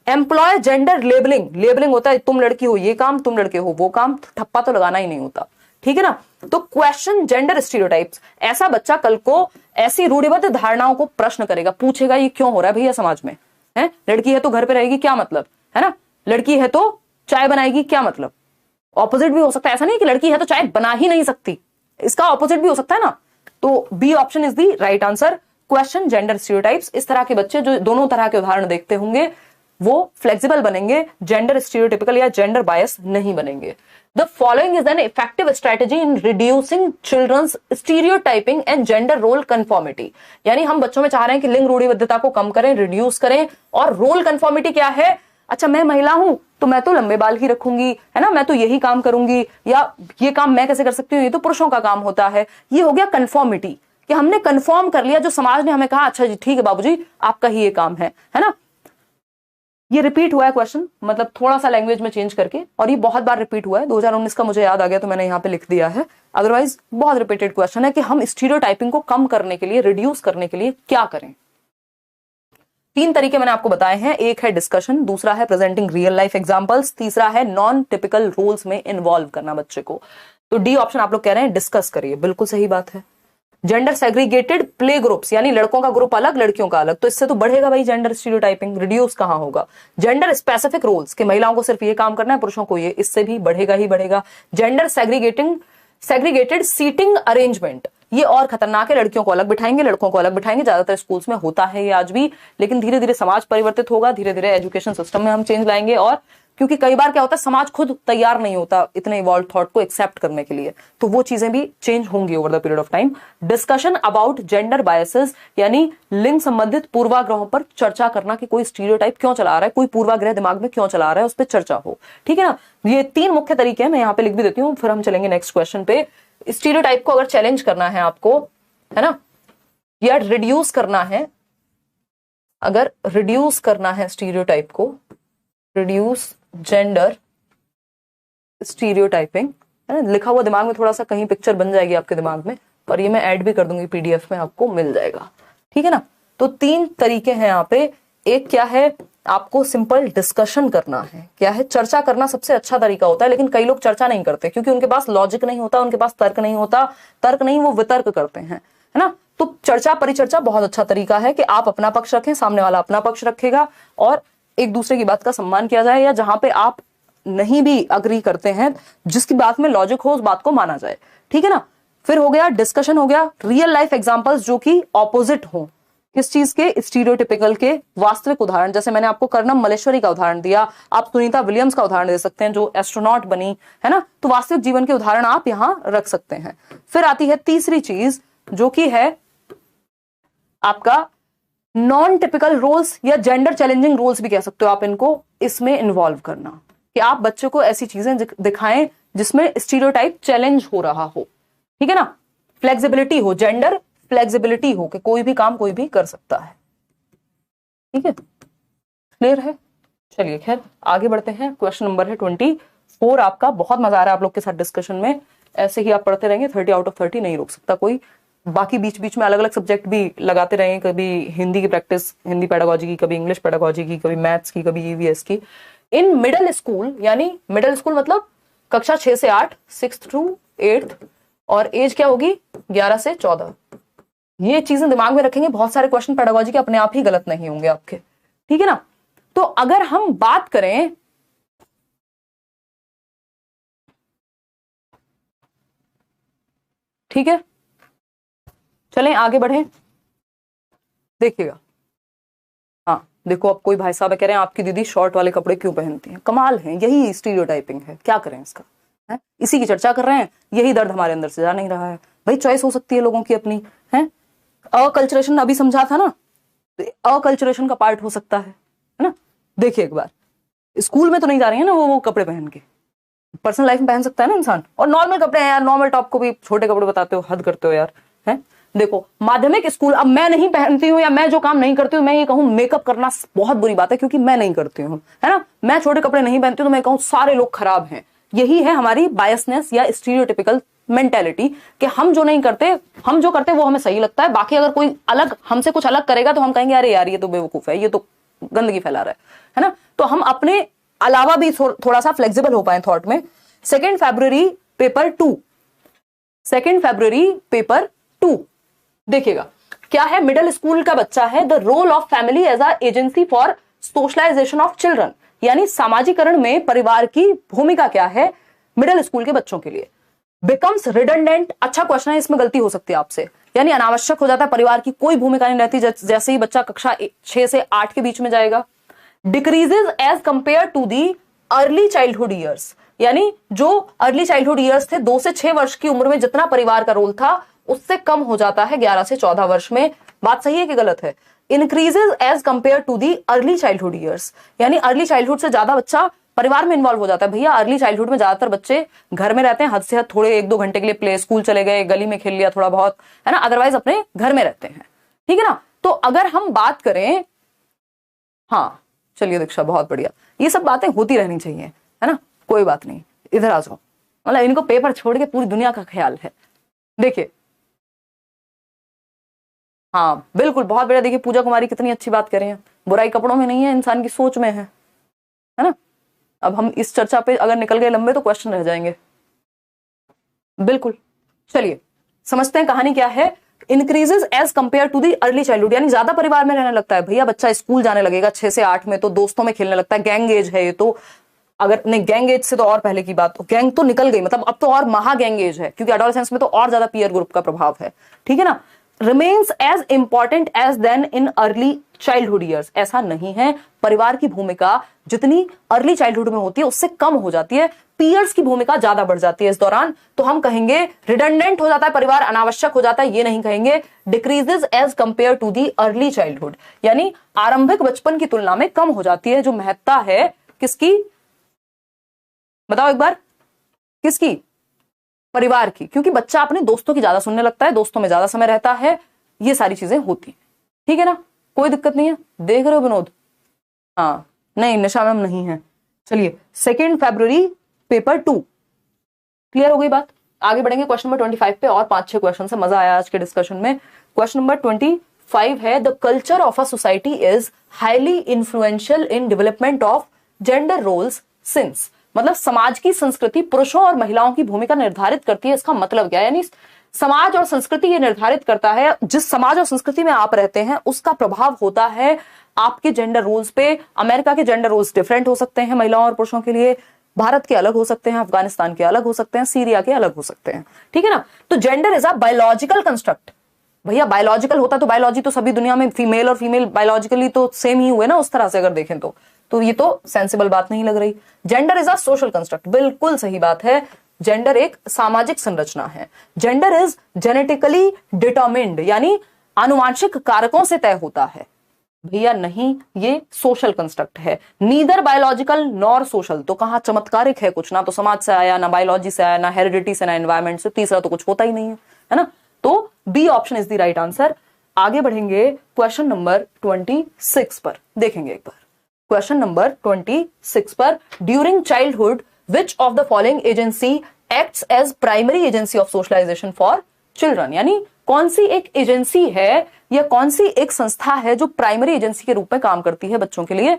एम्प्लॉय जेंडर लेबलिंग, लेबलिंग होता है तुम लड़की हो ये काम, तुम लड़के हो वो काम, ठप्पा तो लगाना ही नहीं होता, ठीक है ना। तो क्वेश्चन जेंडर स्टीरियोटाइप्स, ऐसा बच्चा कल को ऐसी रूढ़िबद्ध धारणाओं को प्रश्न करेगा, पूछेगा ये क्यों हो रहा है भैया समाज में, है लड़की है तो घर पे रहेगी क्या मतलब, है ना, लड़की है तो चाय बनाएगी क्या मतलब। ऑपोजिट भी हो सकता है, ऐसा नहीं कि लड़की है तो चाय बना ही नहीं सकती, इसका ऑपोजिट भी हो सकता है ना। तो B option is the right answer, question gender stereotypes. इस तरह के बच्चे जो दोनों तरह के उदाहरण देखते होंगे वो फ्लेक्सिबल बनेंगे, जेंडर स्टीरियोटिपिकल या जेंडर बायस नहीं बनेंगे। The following is an effective strategy in reducing children's stereotyping and gender role conformity। यानी हम बच्चों में चाह रहे हैं कि लिंग रूढ़िबद्धता को कम करें, रिड्यूस करें। और रोल कंफॉर्मिटी क्या है, अच्छा मैं महिला हूं तो मैं तो लंबे बाल ही रखूंगी, है ना, मैं तो यही काम करूंगी, या ये काम मैं कैसे कर सकती हूँ, ये तो पुरुषों का काम होता है। ये हो गया कंफॉर्मिटी, कि हमने कंफर्म कर लिया, जो समाज ने हमें कहा अच्छा जी ठीक है बाबूजी आपका ही ये काम है ना। ये रिपीट हुआ है क्वेश्चन, मतलब थोड़ा सा लैंग्वेज में चेंज करके, और ये बहुत बार रिपीट हुआ है। 2019 का मुझे याद आ गया तो मैंने यहाँ पे लिख दिया है, अदरवाइज बहुत रिपीटेड क्वेश्चन है कि हम स्टीरियोटाइपिंग को कम करने के लिए, रिड्यूस करने के लिए क्या करें। 3 तरीके मैंने आपको बताए हैं, एक है डिस्कशन, दूसरा है प्रेजेंटिंग रियल लाइफ एग्जांपल्स, तीसरा है नॉन टिपिकल रोल्स में इन्वॉल्व करना बच्चे को। तो डी ऑप्शन आप लोग कह रहे हैं डिस्कस करिए, बिल्कुल सही बात है। जेंडर सेग्रीगेटेड प्ले ग्रुप्स, यानी लड़कों का ग्रुप अलग लड़कियों का अलग, तो इससे तो बढ़ेगा भाई जेंडर स्टीरियोटाइपिंग, रिड्यूस कहां होगा। जेंडर स्पेसिफिक रोल्स, कि महिलाओं को सिर्फ ये काम करना है पुरुषों को ये, इससे भी बढ़ेगा ही बढ़ेगा। जेंडर सेग्रीगेटेड सीटिंग अरेंजमेंट, ये और खतरनाक है, लड़कियों को अलग बिठाएंगे लड़कों को अलग बिठाएंगे, ज्यादातर स्कूल्स में होता है ये आज भी, लेकिन धीरे धीरे समाज परिवर्तित होगा, धीरे धीरे एजुकेशन सिस्टम में हम चेंज लाएंगे। और क्योंकि कई बार क्या होता है, समाज खुद तैयार नहीं होता इतने इवॉल्व थॉट को एक्सेप्ट करने के लिए, तो वो चीजें भी चेंज होंगी over the period of time. Discussion about gender biases, यानी लिंग संबंधित पूर्वाग्रहों पर चर्चा करना कि कोई स्टीरियोटाइप क्यों चला रहा है, कोई पूर्वाग्रह दिमाग में क्यों चला रहा है, उस पर चर्चा हो, ठीक है ना। ये 3 मुख्य तरीके हैं, मैं यहाँ पे लिख भी देती हूँ, फिर हम चलेंगे नेक्स्ट क्वेश्चन पे। स्टीरियोटाइप को अगर चैलेंज करना है आपको, है ना, या रिड्यूस करना है, अगर रिड्यूस करना है स्टीरियोटाइप को, रिड्यूस जेंडर स्टीरियोटाइपिंग, है ना, लिखा हुआ दिमाग में थोड़ा सा कहीं पिक्चर बन जाएगी आपके दिमाग में, और ये मैं ऐड भी कर दूंगी पीडीएफ में, आपको मिल जाएगा, ठीक है ना। तो 3 तरीके हैं यहाँ पे। एक क्या है, आपको सिंपल डिस्कशन करना है, क्या है, चर्चा करना सबसे अच्छा तरीका होता है, लेकिन कई लोग चर्चा नहीं करते क्योंकि उनके पास लॉजिक नहीं होता, उनके पास तर्क नहीं होता, तर्क नहीं वो वितर्क करते हैं, है ना। तो चर्चा परिचर्चा बहुत अच्छा तरीका है कि आप अपना पक्ष रखें, सामने वाला अपना पक्ष रखेगा, और एक दूसरे की बात का सम्मान किया जाए, या जहां पे आप नहीं भी अग्री करते हैं, जिसकी बात में लॉजिक हो उस बात को माना जाए, ठीक है ना। फिर हो गया डिस्कशन, हो गया रियल लाइफ एग्जांपल्स जो कि ऑपोजिट हो, किस चीज के, स्टीरियोटिपिकल के वास्तविक उदाहरण, जैसे मैंने आपको कर्णम मल्लेश्वरी का उदाहरण दिया, आप सुनीता विलियम्स का उदाहरण दे सकते हैं जो एस्ट्रोनॉट बनी, है ना। तो वास्तविक जीवन के उदाहरण आप यहां रख सकते हैं। फिर आती है तीसरी चीज जो कि है आपका नॉन टिपिकल रोल्स, या जेंडर चैलेंजिंग रोल्स भी कह सकते हो आप इनको, इसमें इन्वॉल्व करना, कि आप बच्चे को ऐसी चीजें दिखाएं जिसमें स्टीरियोटाइप चैलेंज हो रहा हो, ठीक है ना। फ्लेक्सिबिलिटी हो, जेंडर फ्लेक्सिबिलिटी हो, कि कोई भी काम कोई भी कर सकता है, ठीक है, क्लियर है। चलिए खैर आगे बढ़ते हैं, क्वेश्चन नंबर है 24 आपका। बहुत मजा आ रहा है आप लोग के साथ डिस्कशन में, ऐसे ही आप पढ़ते रहेंगे, 30 आउट ऑफ 30 नहीं रोक सकता कोई। बाकी बीच बीच में अलग अलग सब्जेक्ट भी लगाते रहेंगे, कभी हिंदी की प्रैक्टिस, हिंदी पेडागोजी की, कभी इंग्लिश पेडागोजी की, कभी मैथ्स की, कभी ईवीएस की। इन मिडिल स्कूल, यानी मिडिल स्कूल मतलब कक्षा 6 से 8, 6th to 8th, और एज क्या होगी 11 से 14। ये चीजें दिमाग में रखेंगे, बहुत सारे क्वेश्चन पेडागोजी के अपने आप ही गलत नहीं होंगे आपके, ठीक है ना। तो अगर हम बात करें ठीक है, चलें आगे बढ़ें। देखिएगा, हाँ देखो, अब कोई भाई साहब कह रहे हैं आपकी दीदी शॉर्ट वाले कपड़े क्यों पहनती हैं। कमाल है, यही स्टीरियोटाइपिंग है, क्या करें इसका, है इसी की चर्चा कर रहे हैं। यही दर्द हमारे अंदर से जा नहीं रहा है। भाई चॉइस हो सकती है लोगों की अपनी, है अकल्चरेशन अभी समझा था ना, तो अकल्चरेशन का पार्ट हो सकता है ना। देखिए एक बार, स्कूल में तो नहीं जा रही है ना वो कपड़े पहन के, पर्सनल लाइफ में पहन सकता है ना इंसान। और नॉर्मल कपड़े हैं यार, नॉर्मल टॉप को भी छोटे कपड़े बताते हो, हद करते हो यार, है। देखो माध्यमिक स्कूल, अब मैं नहीं पहनती हूँ या मैं जो काम नहीं करती हूँ, मैं ये कहूँ मेकअप करना बहुत बुरी बात है क्योंकि मैं नहीं करती हूँ, है ना। मैं छोटे कपड़े नहीं पहनती हूँ तो मैं कहूँ सारे लोग खराब हैं। यही है हमारी बायसनेस या स्टीरियोटिपिकल मेंटेलिटी कि हम जो नहीं करते, हम जो करते वो हमें सही लगता है, बाकी अगर कोई अलग हमसे कुछ अलग करेगा तो हम कहेंगे अरे यार ये तो बेवकूफ है, ये तो गंदगी फैला रहा है ना। तो हम अपने अलावा भी थोड़ा सा फ्लेक्सिबल हो पाए थॉट में। 2 फरवरी पेपर 2, 2 फरवरी पेपर 2 देखिएगा क्या है। मिडिल स्कूल का बच्चा है, the role of family as a agency for socialization of children, यानी सामाजिकरण में परिवार की भूमिका क्या है मिडिल स्कूल के बच्चों के लिए। बिकम्स रिडंडेंट, अच्छा क्वेश्चन है, इसमें गलती हो सकती है आपसे, यानी अनावश्यक हो जाता है, परिवार की कोई भूमिका नहीं रहती जैसे ही बच्चा कक्षा 6 से 8 के बीच में जाएगा। Decreases as compare to the early childhood years, यानी जो अर्ली चाइल्डहुड ईयर्स थे 2 से 6 वर्ष की उम्र में जितना परिवार का रोल था उससे कम हो जाता है 11 से 14 वर्ष में। बात सही है कि गलत है। Increases as compare to the early childhood years, यानी अर्ली चाइल्डहुड से ज्यादा बच्चा परिवार में इन्वॉल्व हो जाता है। भैया अर्ली चाइल्डहुड में ज्यादातर बच्चे घर में रहते हैं, हद से हद थोड़े 1-2 घंटे के लिए प्ले स्कूल चले गए, गली में खेल लिया थोड़ा बहुत, है ना, अदरवाइज अपने घर में रहते हैं, ठीक है ना। तो अगर हम बात करें, हाँ चलिए दीक्षा बहुत बढ़िया, ये सब बातें होती रहनी चाहिए, है ना, कोई बात नहीं, इधर आ जाओ, मतलब इनको पेपर छोड़ के पूरी दुनिया का ख्याल है। देखिए हाँ बिल्कुल बहुत बढ़िया, देखिए पूजा कुमारी कितनी अच्छी बात कर रही हैं, बुराई कपड़ों में नहीं है, इंसान की सोच में है ना। अब हम इस चर्चा पे अगर निकल गए लंबे तो क्वेश्चन रह जाएंगे। बिल्कुल, चलिए समझते हैं कहानी क्या है। Increases as compare to the early childhood, यानी ज्यादा परिवार में रहने लगता है। भैया बच्चा स्कूल जाने लगेगा 6 से 8 में, तो दोस्तों में खेलने लगता है, गैंग एज है ये तो, अगर नहीं गैंग एज से तो और पहले की बात, तो गैंग तो निकल गई, मतलब अब तो और महा गैंग एज है क्योंकि एडोलेसेंस में तो और ज्यादा पीयर ग्रुप का प्रभाव है, ठीक है ना। Remains as important as then in early childhood years, ऐसा नहीं है, परिवार की भूमिका जितनी अर्ली चाइल्डहुड में होती है उससे कम हो जाती है, पीयर्स की भूमिका ज्यादा बढ़ जाती है इस दौरान। तो हम कहेंगे रिडंडेंट हो जाता है परिवार, अनावश्यक हो जाता है, ये नहीं कहेंगे। Decreases as compare to the early childhood, यानी आरंभिक बचपन की तुलना में कम हो जाती है जो महत्ता है किसकी, बताओ एक बार, किसकी, परिवार की, क्योंकि बच्चा अपने दोस्तों की ज्यादा सुनने लगता है, दोस्तों में ज्यादा समय रहता है, ये सारी चीजें होती हैं, ठीक है ना, कोई दिक्कत नहीं है। देख रहे हो विनोद, हाँ नहीं निशा मैम नहीं है। चलिए 2 फरवरी पेपर 2 क्लियर हो गई बात। आगे बढ़ेंगे क्वेश्चन नंबर 25 पे, और 5-6 क्वेश्चन से मजा आया आज के डिस्कशन में। क्वेश्चन नंबर 25 है, the culture of a society is highly influential in development of gender roles since, मतलब समाज की संस्कृति पुरुषों और महिलाओं की भूमिका निर्धारित करती है। इसका मतलब क्या है, यानी समाज और संस्कृति ये निर्धारित करता है, जिस समाज और संस्कृति में आप रहते हैं उसका प्रभाव होता है आपके जेंडर रोल्स पे। अमेरिका के जेंडर रोल्स डिफरेंट हो सकते हैं महिलाओं और पुरुषों के लिए, भारत के अलग हो सकते हैं, अफगानिस्तान के अलग हो सकते हैं, सीरिया के अलग हो सकते हैं, ठीक है ना। तो gender is a biological construct. भैया बायोलॉजिकल होता तो बायोलॉजी तो सभी दुनिया में फीमेल और फीमेल बायोलॉजिकली तो सेम ही हुए ना, उस तरह से अगर देखें तो ये तो सेंसिबल बात नहीं लग रही। Gender is a social construct, बिल्कुल सही बात है, जेंडर एक सामाजिक संरचना है। जेंडर इज जेनेटिकली डिटर्मिन्ड, यानी आनुवांशिक कारकों से तय होता है। भैया नहीं, ये सोशल कंस्ट्रक्ट है, नीदर बायोलॉजिकल नॉर सोशल। तो कहां चमत्कारिक है कुछ, ना तो समाज से आया, ना बायोलॉजी से आया, ना हेरिडिटी से, ना एनवायरमेंट से, तीसरा तो कुछ होता ही नहीं है ना। तो B option is the right answer. आगे बढ़ेंगे क्वेश्चन नंबर 26 पर, देखेंगे एक बार क्वेश्चन नंबर 26 पर। During childhood which of the following agency acts as primary agency of socialization for children, यानी कौन सी एक एजेंसी है या कौन सी एक संस्था है जो प्राइमरी एजेंसी के रूप में काम करती है बच्चों के लिए,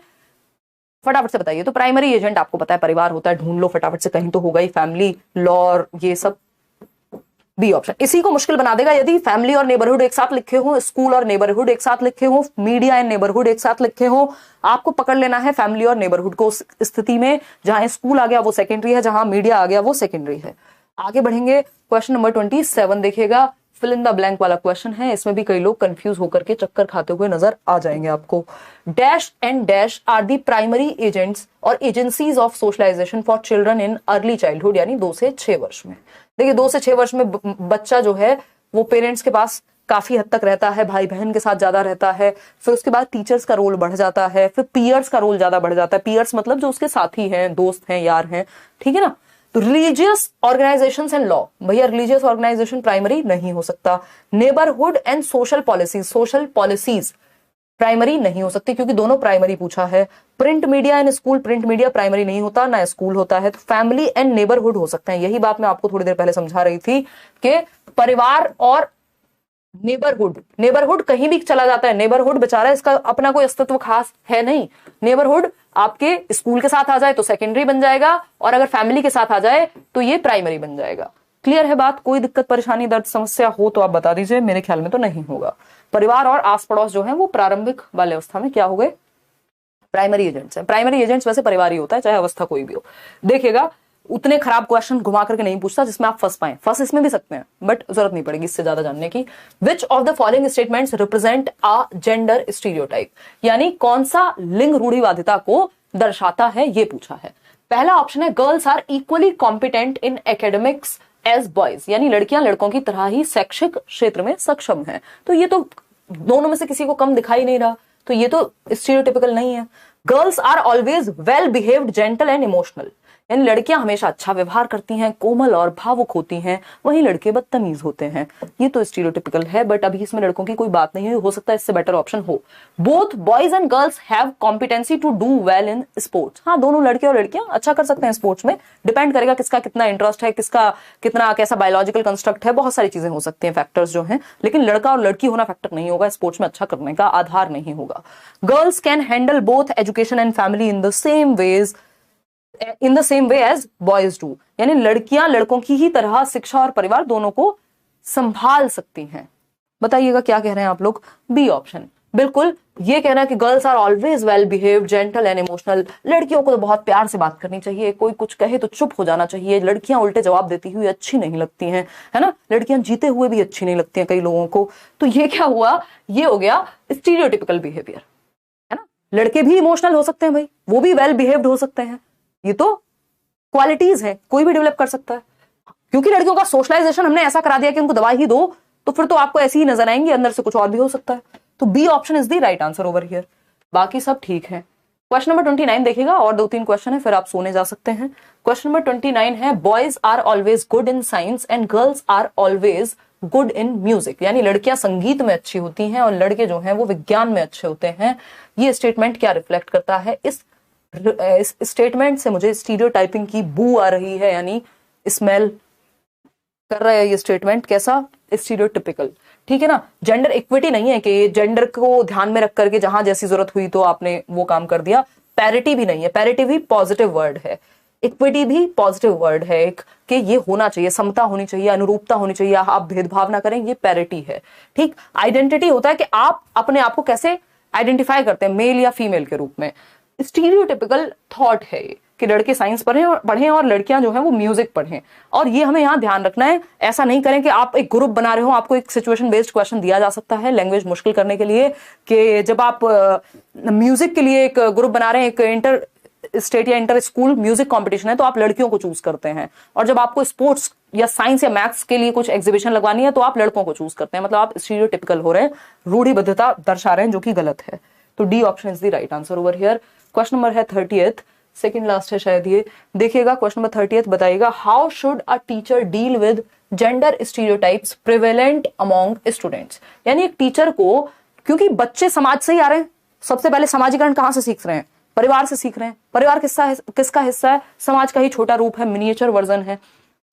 फटाफट से बताइए। तो प्राइमरी एजेंट आपको पता है परिवार होता है, ढूंढ लो फटाफट से, कहीं तो होगा ही, फैमिली, लॉ, ये सब। बी ऑप्शन इसी को मुश्किल बना देगा यदि फैमिली और नेबरहुड एक साथ लिखे हो, स्कूल और नेबरहुड एक साथ लिखे हो, मीडिया एंड नेबरहुड एक साथ लिखे हो। आपको पकड़ लेना है फैमिली और नेबरहुड को उस स्थिति में जहां स्कूल आ गया वो सेकेंडरी है, जहां मीडिया आ गया वो सेकेंडरी है। आगे बढ़ेंगे, क्वेश्चन नंबर 27 देखिएगा, फिल इन द ब्लैंक वाला क्वेश्चन है। इसमें भी कई लोग कंफ्यूज होकर के चक्कर खाते हुए नजर आ जाएंगे आपको। Dash and dash are the primary agents और agencies of socialization for children in early childhood, यानी 2 से 6 वर्ष में। देखिए 2 से 6 वर्ष में बच्चा जो है वो पेरेंट्स के पास काफी हद तक रहता है, भाई बहन के साथ ज्यादा रहता है, फिर उसके बाद टीचर्स का रोल बढ़ जाता है, फिर पीयर्स का रोल ज्यादा बढ़ जाता है। पीयर्स मतलब जो उसके साथी हैं, दोस्त हैं, यार हैं, ठीक है ना। तो रिलीजियस ऑर्गेनाइजेशंस एंड लॉ, भैया रिलीजियस ऑर्गेनाइजेशन प्राइमरी नहीं हो सकता। Neighbourhood and social policies primary नहीं हो सकती, क्योंकि दोनों प्राइमरी पूछा है। Print media and school, print media primary नहीं होता, ना स्कूल होता है। तो फैमिली एंड नेबरहुड हो सकते हैं। यही बात मैं आपको थोड़ी देर पहले समझा रही थी कि परिवार और नेबरहुड कहीं भी चला जाता है। नेबरहुड बेचारा, इसका अपना कोई अस्तित्व खास है नहीं। नेबरहुड आपके स्कूल के साथ आ जाए तो सेकेंडरी बन जाएगा, और अगर फैमिली के साथ आ जाए तो ये प्राइमरी बन जाएगा। क्लियर है बात? कोई दिक्कत परेशानी दर्द समस्या हो तो आप बता दीजिए, मेरे ख्याल में तो नहीं होगा। परिवार और आस पड़ोस जो है वो प्रारंभिक वाले अवस्था में क्या हो गए? प्राइमरी एजेंट्स है। प्राइमरी एजेंट्स वैसे परिवार ही होता है, चाहे अवस्था कोई भी हो। देखिएगा उतने खराब क्वेश्चन घुमा करके नहीं पूछता जिसमें आप फंस पाए। फंस इसमें भी सकते हैं, बट जरूरत नहीं पड़ेगी इससे ज्यादा जानने की। विच of the following statements represent a gender stereotype, यानी कौन सा लिंग रूढ़िवादिता को दर्शाता है, ये पूछा है। पहला ऑप्शन है girls are equally competent in academics as boys, यानी लड़कियां लड़कों की तरह ही शैक्षिक क्षेत्र में सक्षम है। तो ये तो दोनों में से किसी को कम दिखाई नहीं रहा, तो ये तो स्टीरियोटिपिकल नहीं है। Girls are always well behaved, gentle and emotional, यानी लड़कियां हमेशा अच्छा व्यवहार करती हैं, कोमल और भावुक होती हैं, वहीं लड़के बदतमीज होते हैं। ये तो स्टीरियोटिपिकल है, बट अभी इसमें लड़कों की कोई बात नहीं है, हो सकता है इससे बेटर ऑप्शन हो। Both boys and girls have competency to do well in sports, हाँ दोनों लड़के और लड़कियां अच्छा कर सकते हैं स्पोर्ट्स में। डिपेंड करेगा किसका कितना इंटरेस्ट है, किसका कितना कैसा बायोलॉजिकल कंस्ट्रक्ट है, बहुत सारी चीजें हो सकती हैं फैक्टर्स जो हैं, लेकिन लड़का और लड़की होना फैक्टर नहीं होगा, स्पोर्ट्स में अच्छा करने का आधार नहीं होगा। Girls can handle both education and family in the same way as boys do, यानी लड़कियां लड़कों की ही तरह शिक्षा और परिवार दोनों को संभाल सकती हैं। बताइएगा क्या कह रहे हैं आप लोग? बी ऑप्शन बिल्कुल ये कह रहा है कि girls are always well behaved, gentle and emotional, लड़कियों को तो बहुत प्यार से बात करनी चाहिए, कोई कुछ कहे तो चुप हो जाना चाहिए, लड़कियां उल्टे जवाब देती हुई अच्छी नहीं लगती हैं, है ना, लड़कियां जीते हुए भी अच्छी नहीं लगती हैं कई लोगों को। तो ये क्या हुआ? ये हो गया स्टीरियोटिपिकल बिहेवियर, है ना। लड़के भी इमोशनल हो सकते हैं भाई, वो भी वेल बिहेव्ड हो सकते हैं, ये तो क्वालिटीज है, कोई भी डेवलप कर सकता है। क्योंकि लड़कियों का सोशलाइजेशन हमने ऐसा करा दिया कि उनको दवा ही दो, तो फिर तो आपको ऐसी ही नजर आएंगी, अंदर से कुछ और भी हो सकता है। तो B option is the right answer over here. बाकी सब ठीक है। क्वेश्चन नंबर 29 देखिएगा, और 2-3 क्वेश्चन है, फिर आप सोने जा सकते हैं। क्वेश्चन नंबर 29 है boys are always good in science and girls are always good in music, यानी लड़कियां संगीत में अच्छी होती हैं और लड़के जो हैं वो विज्ञान में अच्छे होते हैं। ये स्टेटमेंट क्या रिफ्लेक्ट करता है? इस स्टेटमेंट से मुझे स्टीरियोटाइपिंग की बू आ रही है, यानी स्मेल कर रहा है ये स्टेटमेंट। कैसा? स्टीरियोटिपिकल, ठीक है ना। जेंडर इक्विटी नहीं है कि जेंडर को ध्यान में रख करके जहां जैसी जरूरत हुई तो आपने वो काम कर दिया। पैरिटी भी नहीं है, पैरिटी भी पॉजिटिव वर्ड है, इक्विटी भी पॉजिटिव वर्ड है एक, कि ये होना चाहिए, समता होनी चाहिए, अनुरूपता होनी चाहिए, आप भेदभाव ना करें, ये पैरिटी है, ठीक। आइडेंटिटी होता है कि आप अपने आप को कैसे आइडेंटिफाई करते हैं, मेल या फीमेल के रूप में। स्टीरियोटिपिकल थॉट है ये कि लड़के साइंस पढ़ें और लड़कियां जो है वो म्यूजिक पढ़ें। और ये हमें यहाँ ध्यान रखना है, ऐसा नहीं करें कि आप एक ग्रुप बना रहे हो, आपको एक सिचुएशन बेस्ड क्वेश्चन दिया जा सकता है लैंग्वेज मुश्किल करने के लिए, कि जब आप म्यूजिक के लिए एक ग्रुप बना रहे हैं, एक इंटर स्टेट या इंटर स्कूल म्यूजिक कंपटीशन है, तो आप लड़कियों को चूज करते हैं, और जब आपको स्पोर्ट्स या साइंस या मैथ्स के लिए कुछ एग्जीबिशन लगवानी है तो आप लड़कों को चूज करते हैं। मतलब आप स्टीरियोटिपिकल हो रहे हैं, रूढ़िबद्धता दर्शा रहे हैं, जो कि गलत है। तो D option is the right answer over here. Question number है 30th, सेकंड लास्ट है शायद ये। देखिएगा क्वेश्चन नंबर 30th बताइएगा, how should a teacher deal with gender stereotypes prevalent among students, यानी एक टीचर को, क्योंकि बच्चे समाज से ही आ रहे हैं, सबसे पहले समाजीकरण कहां से सीख रहे हैं? परिवार से सीख रहे हैं। परिवार किसका हिस्सा है? समाज का ही छोटा रूप है, मिनिएचर वर्जन है।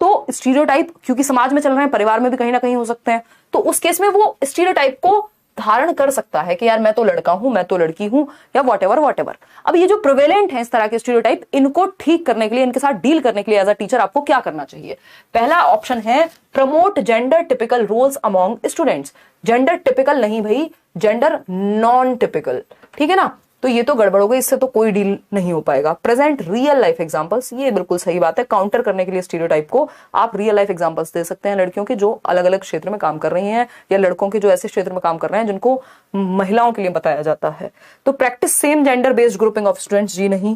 तो स्टीरियोटाइप क्योंकि समाज में चल रहे हैं, परिवार में भी कहीं ना कहीं हो सकते हैं, तो उस केस में वो स्टीरियोटाइप को धारण कर सकता है कि यार मैं तो लड़का हूं, मैं तो लड़की हूं, या वॉटेवर। अब ये जो प्रिवेलेंट है इस तरह के स्टीरियोटाइप, इनको ठीक करने के लिए, इनके साथ डील करने के लिए एज अ टीचर आपको क्या करना चाहिए? पहला ऑप्शन है promote gender typical roles among students. Gender typical नहीं भाई, जेंडर नॉन टिपिकल, ठीक है ना। तो ये तो गड़बड़ हो गई, इससे तो कोई डील नहीं हो पाएगा। प्रेजेंट रियल लाइफ एग्जांपल्स, ये बिल्कुल सही बात है। काउंटर करने के लिए स्टीरियोटाइप को आप रियल लाइफ एग्जांपल्स दे सकते हैं लड़कियों के जो अलग अलग क्षेत्र में काम कर रही हैं, या लड़कों के जो ऐसे क्षेत्र में काम कर रहे हैं जिनको महिलाओं के लिए बताया जाता है। तो practice same gender based grouping of students, जी नहीं।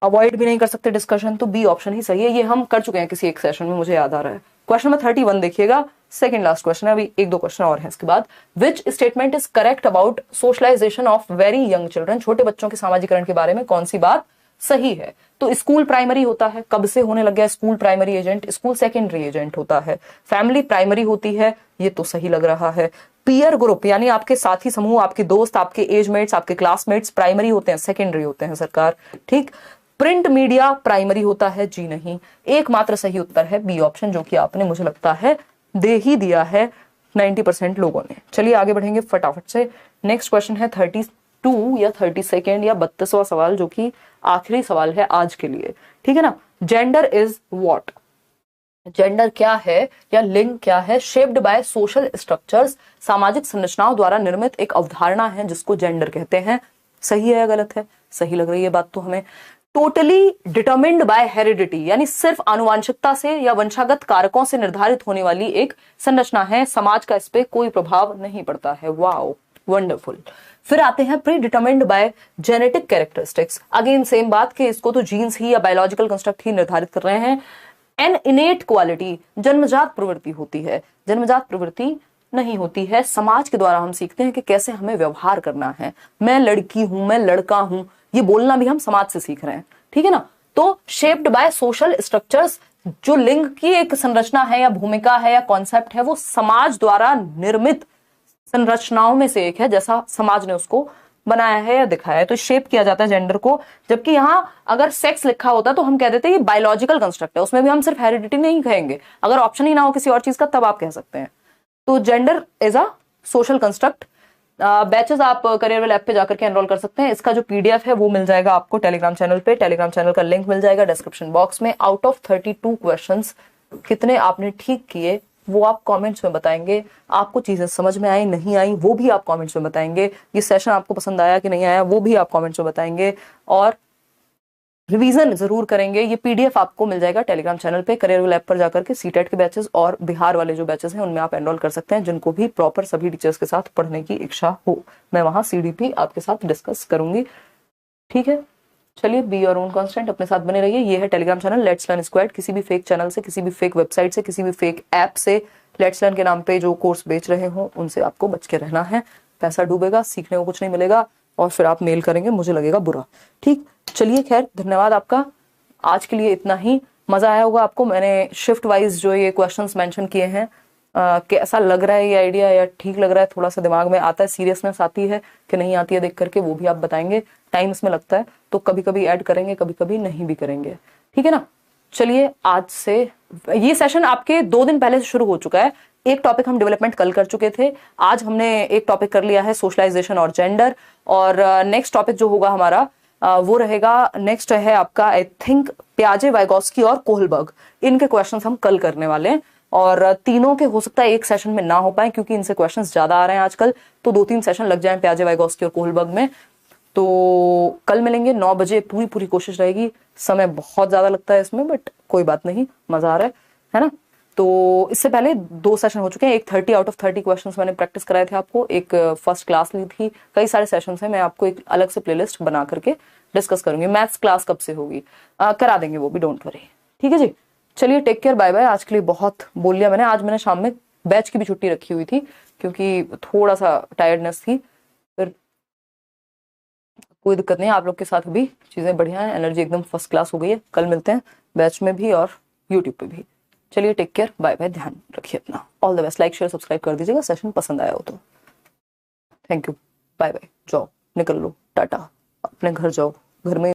अवॉइड भी नहीं कर सकते डिस्कशन, तो बी ऑप्शन ही सही है। ये हम कर चुके हैं किसी एक सेशन में, मुझे याद आ रहा है। क्वेश्चन नंबर 31 देखिएगा, सेकंड लास्ट क्वेश्चन है, अभी एक दो क्वेश्चन और हैं इसके बाद। Which statement is correct about socialization of very young children, छोटे बच्चों के सामाजिकरण के बारे में कौन सी बात सही है? तो स्कूल प्राइमरी होता है, कब से होने लग गया school primary agent, school secondary agent होता है। फैमिली प्राइमरी होती है, ये तो सही लग रहा है। पीयर ग्रुप यानी आपके साथी समूह, आपके दोस्त, आपके एजमेट्स, आपके क्लासमेट्स प्राइमरी होते हैं, सेकेंडरी होते हैं सरकार, ठीक। प्रिंट मीडिया प्राइमरी होता है, जी नहीं। एकमात्र सही उत्तर है बी ऑप्शन, जो कि आपने मुझे लगता है दे ही दिया है 90% लोगों ने। चलिए आगे बढ़ेंगे फटाफट से। नेक्स्ट क्वेश्चन है 32 या 32 या 32वां सवाल, जो कि आखिरी सवाल है आज के लिए, ठीक है ना। जेंडर इज व्हाट, जेंडर क्या है या लिंग क्या है? शेप्ड बाय सोशल स्ट्रक्चर्स, सामाजिक संरचनाओं द्वारा निर्मित एक अवधारणा है जिसको जेंडर कहते हैं। सही है या गलत है? सही लग रही है बात तो हमें। टोटली डिटरमिन्ड बाय हेरिडिटी, यानी सिर्फ आनुवांशिकता से या वंशागत कारकों से निर्धारित होने वाली एक संरचना है, समाज का इस पे कोई प्रभाव नहीं पड़ता है। Wow, wonderful. फिर आते हैं pre determined bye genetic characteristics, again same बात कि इसको तो जीन्स ही या बायोलॉजिकल कंस्ट्रक्ट ही निर्धारित कर रहे हैं। एन इनेट क्वालिटी, जन्मजात प्रवृत्ति होती है, जन्मजात प्रवृत्ति नहीं होती है, समाज के द्वारा हम सीखते हैं कि कैसे हमें व्यवहार करना है। मैं लड़की हूं, मैं लड़का हूं, ये बोलना भी हम समाज से सीख रहे हैं, ठीक है ना। तो शेप्ड बाय सोशल स्ट्रक्चर्स, जो लिंग की एक संरचना है या भूमिका है या कॉन्सेप्ट है, वो समाज द्वारा निर्मित संरचनाओं में से एक है, जैसा समाज ने उसको बनाया है या दिखाया है, तो शेप किया जाता है जेंडर को। जबकि यहां अगर सेक्स लिखा होता तो हम कह देते हैं ये बायोलॉजिकल कंस्ट्रक्ट है, उसमें भी हम सिर्फ हेरिडिटी नहीं कहेंगे। अगर ऑप्शन ही ना हो किसी और चीज का तब आप कह सकते हैं। तो gender is a social construct. Batches आप करियर ऐप पे जाकर के एनरोल कर सकते हैं। इसका जो पीडीएफ है वो मिल जाएगा आपको टेलीग्राम चैनल पे, टेलीग्राम चैनल का लिंक मिल जाएगा डिस्क्रिप्शन बॉक्स में। आउट ऑफ 32 क्वेश्चंस कितने आपने ठीक किए वो आप कमेंट्स में बताएंगे। आपको चीजें समझ में आई नहीं आई वो भी आप कमेंट्स में बताएंगे। ये सेशन आपको पसंद आया कि नहीं आया वो भी आप कमेंट्स में बताएंगे। और रिवीजन जरूर करेंगे। ये पीडीएफ आपको मिल जाएगा टेलीग्राम चैनल पे, करियर लैब पर जाकर के। सीटेट के बैचेस और बिहार वाले जो बैचेस हैं उनमें आप एनरोल कर सकते हैं, जिनको भी प्रॉपर सभी टीचर्स के साथ पढ़ने की इच्छा हो। मैं वहां सीडीपी आपके साथ डिस्कस करूंगी, ठीक है। चलिए, बी योर ओन कांस्टेंट, अपने साथ बने रहिए। ये है Telegram channel let's learn squad. किसी भी फेक चैनल से, किसी भी फेक वेबसाइट से, किसी भी फेक ऐप से लेट्स लर्न के नाम पे जो कोर्स बेच रहे हो उनसे आपको बच के रहना है। पैसा डूबेगा, सीखने को कुछ नहीं मिलेगा और फिर आप मेल करेंगे, मुझे लगेगा बुरा, ठीक। चलिए, खैर धन्यवाद आपका। आज के लिए इतना ही। मजा आया होगा आपको। मैंने शिफ्ट वाइज जो ये क्वेश्चंस मेंशन किए हैं, कैसा लग रहा है ये आइडिया, या ठीक लग रहा है? थोड़ा सा दिमाग में आता है, सीरियसनेस आती है कि नहीं आती है देख करके, वो भी आप बताएंगे। टाइम इसमें लगता है तो कभी कभी ऐड करेंगे, कभी कभी नहीं भी करेंगे, ठीक है ना। चलिए, आज से ये सेशन आपके 2 दिन पहले से शुरू हो चुका है। एक टॉपिक हम डेवलपमेंट कल कर चुके थे, आज हमने एक टॉपिक कर लिया है सोशलाइजेशन और जेंडर। और नेक्स्ट टॉपिक जो होगा हमारा वो रहेगा, नेक्स्ट है आपका आई थिंक प्याजे, वाइगोस्की और कोहलबर्ग। इनके क्वेश्चंस हम कल करने वाले हैं और तीनों के हो सकता है एक सेशन में ना हो पाए क्योंकि इनसे क्वेश्चंस ज्यादा आ रहे हैं आजकल, तो 2-3 सेशन लग जाएं प्याजे, वाइगोस्की और कोहलबर्ग में। तो कल मिलेंगे 9 बजे, पूरी कोशिश रहेगी। समय बहुत ज्यादा लगता है इसमें, बट कोई बात नहीं, मजा आ रहा है ना। तो इससे पहले 2 सेशन हो चुके हैं। एक 30 आउट ऑफ 30 क्वेश्चंस मैंने प्रैक्टिस कराए थे आपको, एक फर्स्ट क्लास ली थी। कई सारे सेशंस हैं, मैं आपको एक अलग से प्लेलिस्ट बना करके डिस्कस करूंगी। मैथ्स क्लास कब से होगी करा देंगे वो भी, डोंट वरी, ठीक है जी। चलिए, टेक केयर, बाय बाय। आज के लिए बहुत बोल लिया मैंने। आज मैंने शाम में बैच की भी छुट्टी रखी हुई थी क्योंकि थोड़ा सा टायर्डनेस थी। फिर कोई दिक्कत नहीं, आप लोग के साथ अभी चीजें बढ़िया है, एनर्जी एकदम फर्स्ट क्लास हो गई है। कल मिलते हैं बैच में भी और यूट्यूब पे भी। चलिए, टेक केयर, बाय बाय, ध्यान रखिए अपना। All the best. Like share subscribe कर दीजिएगा सेशन पसंद आया हो तो। Thank you, bye bye. जाओ, निकल लो, टाटा, अपने घर जाओ, घर में